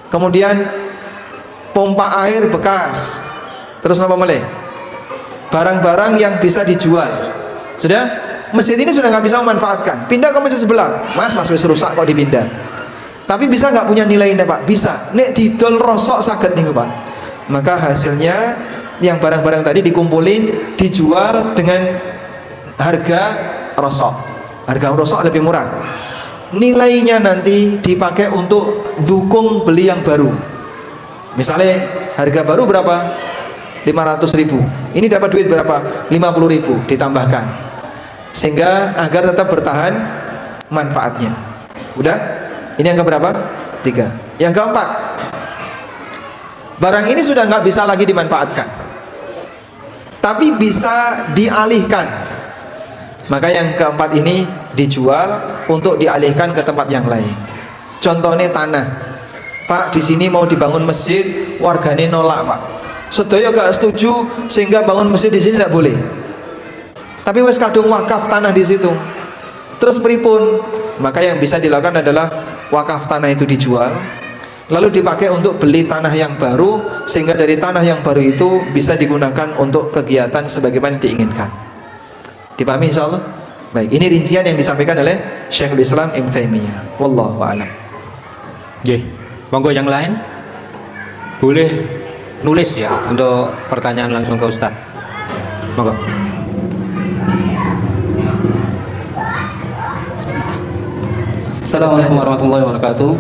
Speaker 1: kemudian pompa air bekas, terus apa mulai? Barang-barang yang bisa dijual. Sudah, masjid ini sudah nggak bisa memanfaatkan, pindah ke masjid sebelah. Mas wis rusak kok dipindah. Tapi bisa nggak punya nilai ini Pak? Bisa. Nek didol rosok saged nih Pak. Maka hasilnya yang barang-barang tadi dikumpulin, dijual dengan harga rosok. Harga rosok lebih murah. Nilainya nanti dipakai untuk dukung beli yang baru. Misalnya harga baru berapa? 500.000. Ini dapat duit berapa? 50.000 ditambahkan. Sehingga agar tetap bertahan manfaatnya. Udah? Ini yang keberapa? 3. Yang keempat, barang ini sudah nggak bisa lagi dimanfaatkan, tapi bisa dialihkan. Maka yang keempat ini dijual untuk dialihkan ke tempat yang lain. Contohnya tanah. Pak, di sini mau dibangun masjid, warganya nolak Pak. Sedaya gak setuju sehingga bangun masjid di sini tidak boleh. Tapi wes kadung wakaf tanah di situ. Terus pripun? Maka yang bisa dilakukan adalah wakaf tanah itu dijual, lalu dipakai untuk beli tanah yang baru, sehingga dari tanah yang baru itu bisa digunakan untuk kegiatan sebagaimana diinginkan. Dipahami insyaallah? Baik, ini rincian yang disampaikan oleh Syekhul Islam Ibnu Taimiyah. Wallahu a'lam.
Speaker 2: Nggih. Monggo yang lain boleh nulis ya untuk pertanyaan langsung ke Ustaz. Monggo.
Speaker 4: Assalamualaikum warahmatullahi wabarakatuh.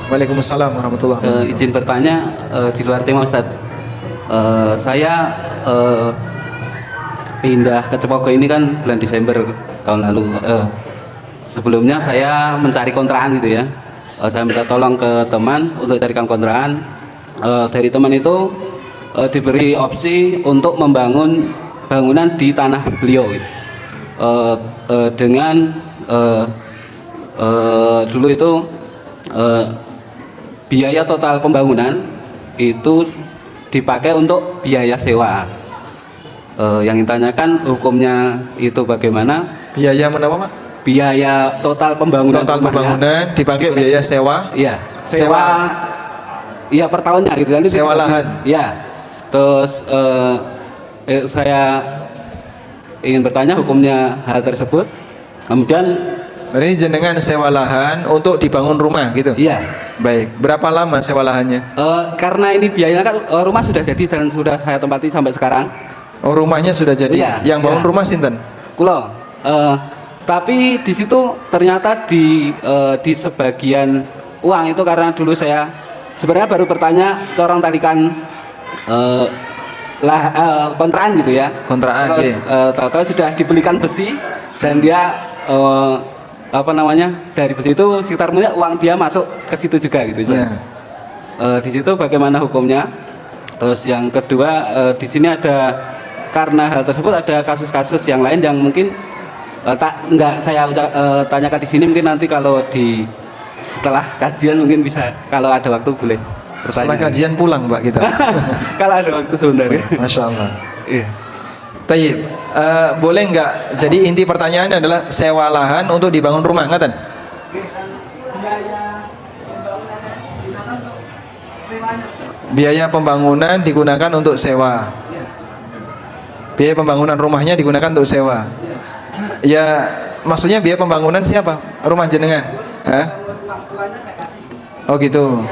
Speaker 1: Waalaikumsalam warahmatullahi wabarakatuh.
Speaker 4: Izin bertanya di luar tema Ustaz. Saya pindah ke Cepogo ini kan bulan Desember tahun lalu. Sebelumnya saya mencari kontrakan gitu ya. Saya minta tolong ke teman untuk carikan kontrakan. Dari teman itu diberi opsi untuk membangun bangunan di tanah beliau gitu. Dengan dulu itu biaya total pembangunan itu dipakai untuk biaya sewa. Yang ditanyakan hukumnya itu bagaimana?
Speaker 1: Biaya menapa Pak?
Speaker 4: Biaya total pembangunan.
Speaker 1: Total pembangunan dipakai biaya sewa.
Speaker 4: Iya, sewa. Iya per tahunnya gitu kan.
Speaker 1: Sewa lahan.
Speaker 4: Iya. Terus saya ingin bertanya hukumnya hal tersebut. Kemudian
Speaker 1: ini jenengan sewa lahan untuk dibangun rumah gitu?
Speaker 4: iya.
Speaker 1: Baik, berapa lama sewa lahannya?
Speaker 4: Karena ini biayanya kan rumah sudah jadi dan sudah saya tempati sampai sekarang.
Speaker 1: Oh, rumahnya sudah jadi.
Speaker 4: Iya,
Speaker 1: Yang bangun
Speaker 4: iya.
Speaker 1: rumah sinten?
Speaker 4: Kulo. Tapi di situ ternyata di sebagian uang itu karena dulu saya sebenarnya baru bertanya ke orang tadi kan kontrakan gitu ya.
Speaker 1: Kontrakan.
Speaker 4: Terus
Speaker 1: Iya.
Speaker 4: tahu-tahu sudah dibelikan besi dan dia apa namanya dari besi itu sekitar uang dia masuk ke situ juga gitu.
Speaker 1: Iya.
Speaker 4: Di situ bagaimana hukumnya? Terus yang kedua di sini ada karena hal tersebut ada kasus-kasus yang lain yang mungkin nggak saya tanyakan di sini, mungkin nanti kalau setelah kajian mungkin bisa kalau ada waktu boleh bertanya.
Speaker 1: Setelah kajian pulang Mbak kita.
Speaker 4: Kalau ada waktu sebentar ya.
Speaker 1: Masya Allah.
Speaker 4: Iya.
Speaker 1: Tayyib, boleh nggak? Jadi inti pertanyaan adalah sewa lahan untuk dibangun rumah, ngaten? Biaya pembangunan digunakan untuk sewa. Biaya pembangunan rumahnya digunakan untuk sewa. Ya, maksudnya biaya pembangunan siapa? Rumah jenengan? Hah? Oh gitu.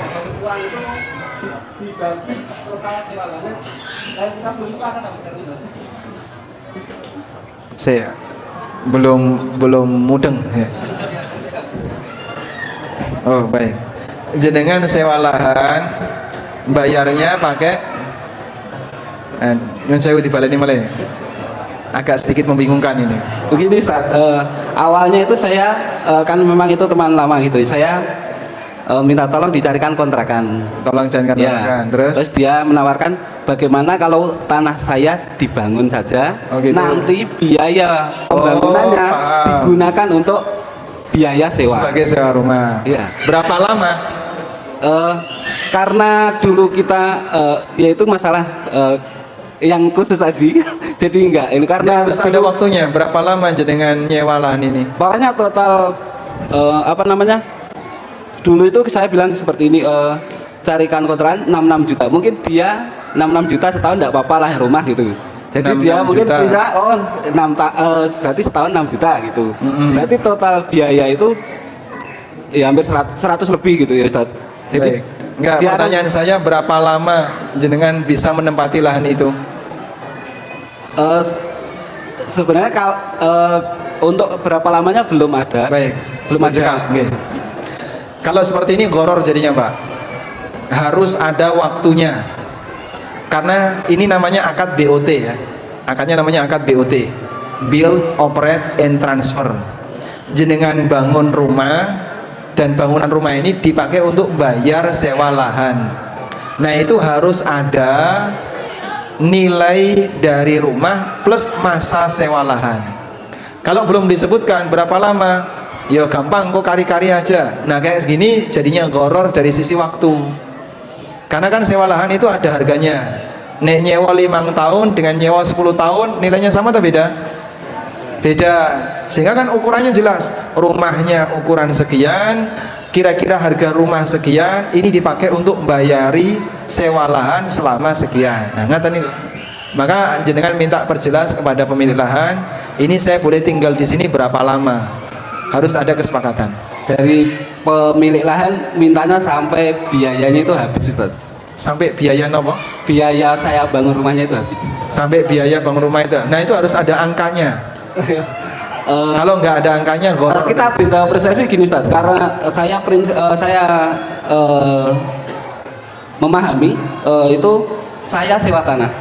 Speaker 1: Saya belum mudeng ya. Oh baik. Jenengan sewa lahan, bayarnya pakai nyun sewu dibaleni malih. Agak sedikit membingungkan ini.
Speaker 4: Begini Ustaz, awalnya itu saya kan memang itu teman lama gitu. Saya minta tolong dicarikan kontrakan.
Speaker 1: Tolong jangan
Speaker 4: Ya.
Speaker 1: kontrakan. Terus
Speaker 4: dia menawarkan bagaimana kalau tanah saya dibangun saja,
Speaker 1: Oh, gitu.
Speaker 4: nanti biaya pembangunannya
Speaker 1: paham.
Speaker 4: digunakan untuk biaya sewa.
Speaker 1: sebagai sewa rumah.
Speaker 4: Iya.
Speaker 1: Berapa lama?
Speaker 4: Karena dulu kita yaitu masalah yang khusus tadi. Jadi enggak ini karena
Speaker 1: Harus ada waktunya. Berapa lama jenengan nyewa lahan ini?
Speaker 4: pokoknya total apa namanya? Dulu itu saya bilang seperti ini, carikan kontrakan 66 juta. Mungkin dia 66 juta setahun enggak apa-apa lah rumah gitu. Jadi
Speaker 1: 66
Speaker 4: dia mungkin
Speaker 1: juta.
Speaker 4: bisa berarti setahun 6 juta gitu. Berarti total biaya itu ya hampir 100 lebih gitu ya Ustaz. Jadi
Speaker 1: Baik. Enggak,
Speaker 4: dia
Speaker 1: pertanyaan saya berapa lama jenengan bisa menempati lahan itu?
Speaker 4: sebenarnya untuk berapa lamanya belum ada.
Speaker 1: Baik,
Speaker 4: Belum ada.
Speaker 1: Jeka. Oke. Kalau seperti ini goror jadinya Pak. Harus ada waktunya. Karena ini namanya akad BOT ya. Akadnya namanya akad BOT. Build, Operate, and Transfer. Jenengan bangun rumah dan bangunan rumah ini dipakai untuk bayar sewa lahan. Nah itu harus ada nilai dari rumah plus masa sewa lahan. Kalau belum disebutkan berapa lama, ya gampang kok kari-kari aja. Nah kayak segini jadinya goror dari sisi waktu. Karena kan sewa lahan itu ada harganya. Nek nyewa 5 tahun dengan nyewa 10 tahun nilainya sama atau beda? Beda. Sehingga kan ukurannya jelas. Rumahnya ukuran sekian, kira-kira harga rumah sekian, ini dipakai untuk bayari sewa lahan selama sekian. Nah, ngatan itu. Maka jenengan minta perjelas kepada pemilik lahan, ini saya boleh tinggal di sini berapa lama? Harus ada kesepakatan.
Speaker 4: Dari pemilik lahan mintanya sampai biayanya itu habis Ustaz.
Speaker 1: Sampai biaya nopo?
Speaker 4: Biaya saya bangun rumahnya itu habis.
Speaker 1: Sampai biaya bangun rumah itu. Nah, itu harus ada angkanya. Kalau nggak ada angkanya goror.
Speaker 4: Kita beda persepsi gini Ustaz, karena saya memahami itu saya sewa tanah.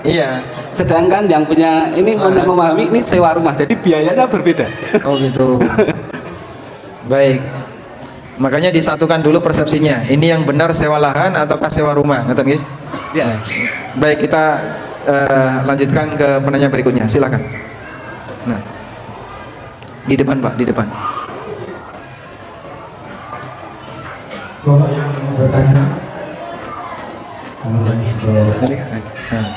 Speaker 1: Iya.
Speaker 4: Sedangkan yang punya ini memahami ini sewa rumah, jadi biayanya berbeda.
Speaker 1: Oh gitu. Baik. Makanya disatukan dulu persepsinya. Ini yang benar sewa lahan ataukah sewa rumah? Ngerti nggih?
Speaker 4: Ya.
Speaker 1: Baik, kita lanjutkan ke penanya berikutnya. Silakan. Nah. Di depan Pak, di depan.
Speaker 5: Bapak yang mau bertanya.
Speaker 1: Nah.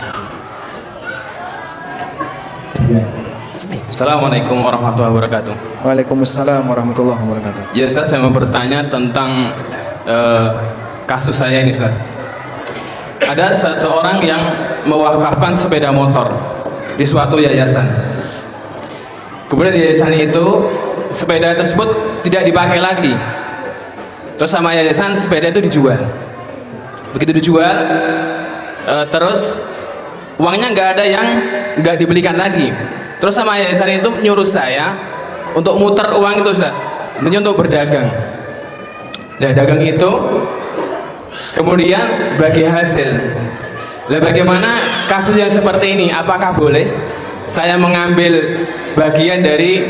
Speaker 5: Ya.
Speaker 6: Assalamualaikum warahmatullahi wabarakatuh.
Speaker 1: Waalaikumsalam warahmatullahi wabarakatuh.
Speaker 6: Ya Ustaz, saya mau bertanya tentang kasus saya ini Ustaz. Ada seseorang yang mewakafkan sepeda motor di suatu yayasan. Kemudian di yayasan itu sepeda tersebut tidak dipakai lagi. Terus sama yayasan sepeda itu dijual. Begitu dijual, terus uangnya nggak ada yang nggak dibelikan lagi. Terus sama yayasan itu nyuruh saya untuk muter uang itu Ustaz. Intinya untuk berdagang. Nah, dagang itu kemudian bagi hasil. Nah, bagaimana kasus yang seperti ini? Apakah boleh saya mengambil bagian dari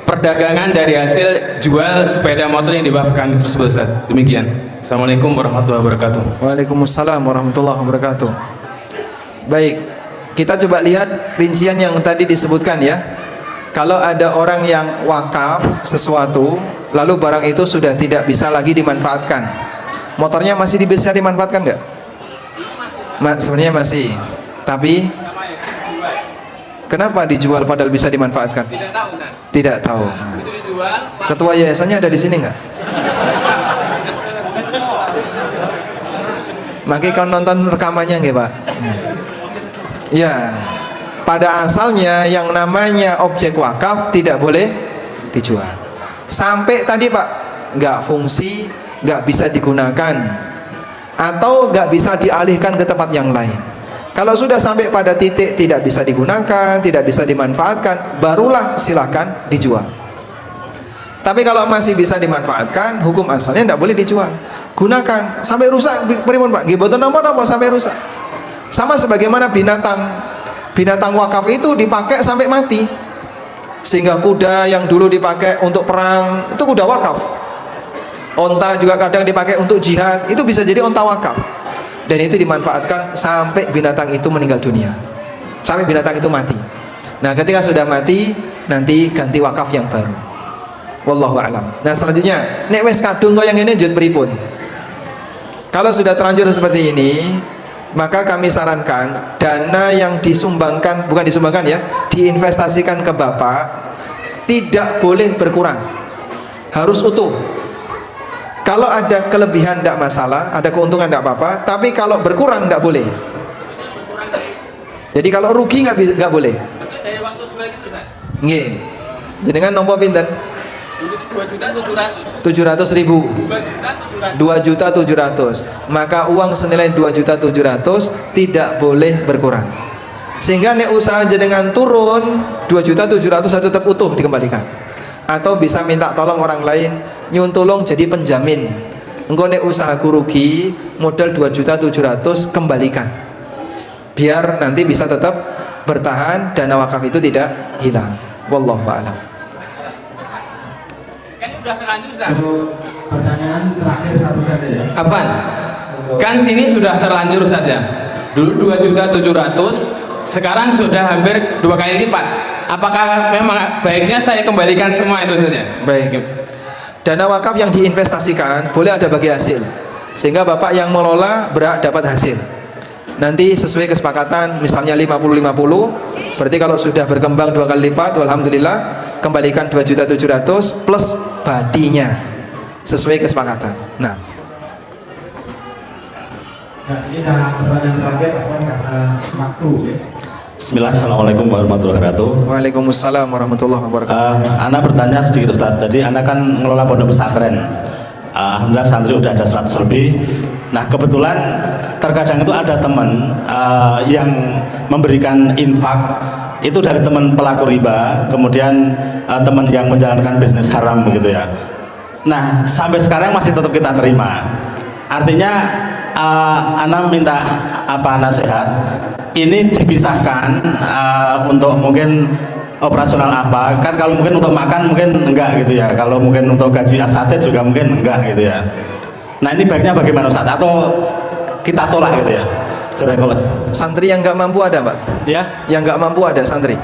Speaker 6: perdagangan dari hasil jual sepeda motor yang diwakafkan tersebut Ustaz? Demikian. Assalamualaikum warahmatullahi wabarakatuh.
Speaker 1: Waalaikumsalam warahmatullahi wabarakatuh. Baik, kita coba lihat rincian yang tadi disebutkan ya. Kalau ada orang yang wakaf sesuatu, lalu barang itu sudah tidak bisa lagi dimanfaatkan, motornya masih bisa dimanfaatkan nggak? Sebenarnya masih. Tapi kenapa dijual padahal bisa dimanfaatkan?
Speaker 6: Tidak tahu Ustaz.
Speaker 1: Tidak tahu.
Speaker 6: Itu dijual.
Speaker 1: Ketua yayasannya ada di sini nggak? Makanya kau nonton rekamannya nggak Pak? Ya, pada asalnya yang namanya objek wakaf tidak boleh dijual. Sampai tadi Pak, nggak fungsi, nggak bisa digunakan, atau nggak bisa dialihkan ke tempat yang lain. Kalau sudah sampai pada titik tidak bisa digunakan, tidak bisa dimanfaatkan, barulah silakan dijual. Tapi kalau masih bisa dimanfaatkan, hukum asalnya tidak boleh dijual. Gunakan sampai rusak, pripun Pak? Nggih boten napa-napa sampai rusak. Sama sebagaimana binatang wakaf itu dipakai sampai mati. Sehingga kuda yang dulu dipakai untuk perang itu kuda wakaf. Onta juga kadang dipakai untuk jihad, itu bisa jadi onta wakaf. Dan itu dimanfaatkan sampai binatang itu meninggal dunia, sampai binatang itu mati. Nah ketika sudah mati, nanti ganti wakaf yang baru. Wallahu a'lam. Nah selanjutnya, nek wes kadung kok yang ini njut pripun? Kalau sudah terlanjur seperti ini, maka kami sarankan dana yang disumbangkan, bukan disumbangkan ya, diinvestasikan ke Bapak tidak boleh berkurang, harus utuh. Kalau ada kelebihan tidak masalah, ada keuntungan tidak apa-apa, tapi kalau berkurang tidak boleh. Jadi kalau rugi nggak boleh.
Speaker 6: Dari waktu jual gitu, Ustaz.
Speaker 1: Nggih. Jenengan nompo pinten?
Speaker 6: 2.700.000.
Speaker 1: 2.700.000. Maka uang senilai 2.700.000 tidak boleh berkurang. Sehingga nek usaha jenengan turun 2.700.000 harus tetap utuh dikembalikan. Atau bisa minta tolong orang lain nyun tolong jadi penjamin. Engko nek usahaku rugi modal 2.700.000 kembalikan. Biar nanti bisa tetap bertahan, dana wakaf itu tidak hilang. Wallahu a'lam.
Speaker 6: Kan udah terlanjur, Ustaz.
Speaker 5: Untuk pertanyaan terakhir satu saja ya.
Speaker 6: Afan, kan sini sudah terlanjur saja. Dulu 2.700.000, sekarang sudah hampir 2 kali lipat. Apakah memang baiknya saya kembalikan semua itu saja?
Speaker 1: Baik. Dana wakaf yang diinvestasikan boleh ada bagi hasil, sehingga Bapak yang mengelola berhak dapat hasil. Nanti sesuai kesepakatan, misalnya 50-50, berarti kalau sudah berkembang 2 kali lipat, alhamdulillah, kembalikan 2.700.000 plus badinya sesuai kesepakatan. Nah,
Speaker 5: Ini adalah pertanyaan terakhir karena waktu ya.
Speaker 3: Bismillah, Assalamualaikum warahmatullahi wabarakatuh.
Speaker 1: Waalaikumsalam warahmatullahi wabarakatuh.
Speaker 3: Ana bertanya sedikit Ustaz. Jadi Ana kan ngelola pondok pesantren. Alhamdulillah santri udah ada 100 lebih. Nah kebetulan terkadang itu ada teman yang memberikan infak itu dari teman pelaku riba, kemudian teman yang menjalankan bisnis haram begitu ya. Nah sampai sekarang masih tetap kita terima. Artinya Ana minta nasihat. Ini dipisahkan untuk mungkin operasional apa, kan kalau mungkin untuk makan mungkin enggak gitu ya, kalau mungkin untuk gaji asatid juga mungkin enggak gitu ya. Nah ini baiknya bagaimana Ustaz, atau kita tolak gitu ya?
Speaker 1: Santri yang nggak mampu ada Pak?
Speaker 3: Ya,
Speaker 1: Yang nggak mampu ada santri?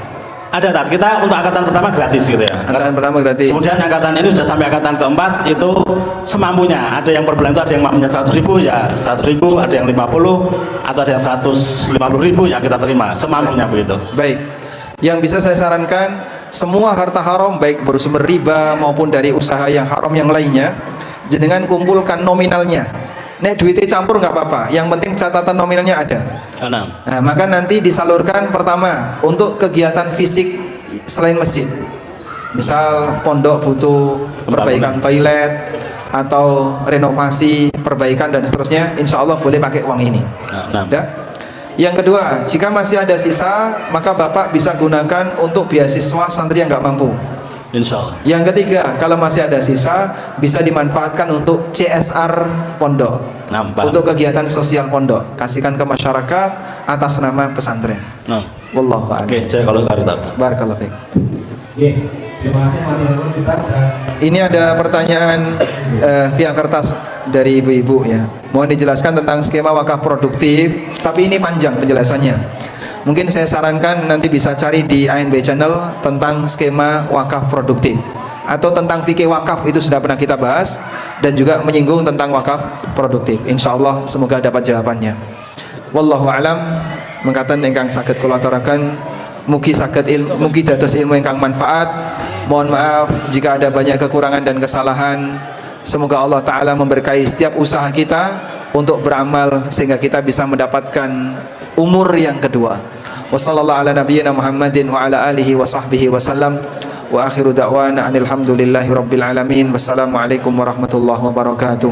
Speaker 3: ada Tat. Kita untuk angkatan pertama gratis gitu ya.
Speaker 1: Angkatan pertama gratis.
Speaker 3: Kemudian angkatan ini sudah sampai angkatan keempat itu semampunya. Ada yang per bulan itu ada yang mampunya 100.000 ya 100.000, ada yang 50 atau ada yang 150.000 ya kita terima semampunya begitu.
Speaker 1: Baik. Yang bisa saya sarankan, semua harta haram baik bersumber riba maupun dari usaha yang haram yang lainnya, jenengan kumpulkan nominalnya. Nek duitnya campur nggak apa-apa, yang penting catatan nominalnya ada. Nah, maka nanti disalurkan pertama untuk kegiatan fisik selain masjid. Misal pondok butuh perbaikan toilet atau renovasi, perbaikan dan seterusnya, insya Allah boleh pakai uang ini. Udah? Yang kedua, jika masih ada sisa, maka Bapak bisa gunakan untuk beasiswa santri yang nggak mampu.
Speaker 3: Insya Allah.
Speaker 1: Yang ketiga, kalau masih ada sisa, bisa dimanfaatkan untuk CSR pondok, untuk kegiatan sosial pondok, kasihkan ke masyarakat atas nama pesantren. Wallahu a'lam.
Speaker 3: Oke, saya kalau karitas.
Speaker 1: Barakallahu fiik.
Speaker 5: Terima kasih Mas Ustaz.
Speaker 1: Ini ada pertanyaan via kertas dari ibu-ibu ya. Mohon dijelaskan tentang skema wakaf produktif, tapi ini panjang penjelasannya. Mungkin saya sarankan nanti bisa cari di ANB Channel tentang skema wakaf produktif, atau tentang fikih wakaf, itu sudah pernah kita bahas, dan juga menyinggung tentang wakaf produktif. Insya Allah semoga dapat jawabannya. Wallahu alam. Mengatakan ingkang saged kula aturaken, mugi saged ilmu, mugi dados ilmu ingkang manfaat. Mohon maaf jika ada banyak kekurangan dan kesalahan. Semoga Allah Ta'ala memberkahi setiap usaha kita untuk beramal sehingga kita bisa mendapatkan umur yang kedua. Wassallallahu ala nabiyyina Muhammadin wa ala alihi wa sahbihi wasallam. Wa akhiru da'wana anil hamdulillahi rabbil alamin. Wassalamualaikum warahmatullahi wabarakatuh.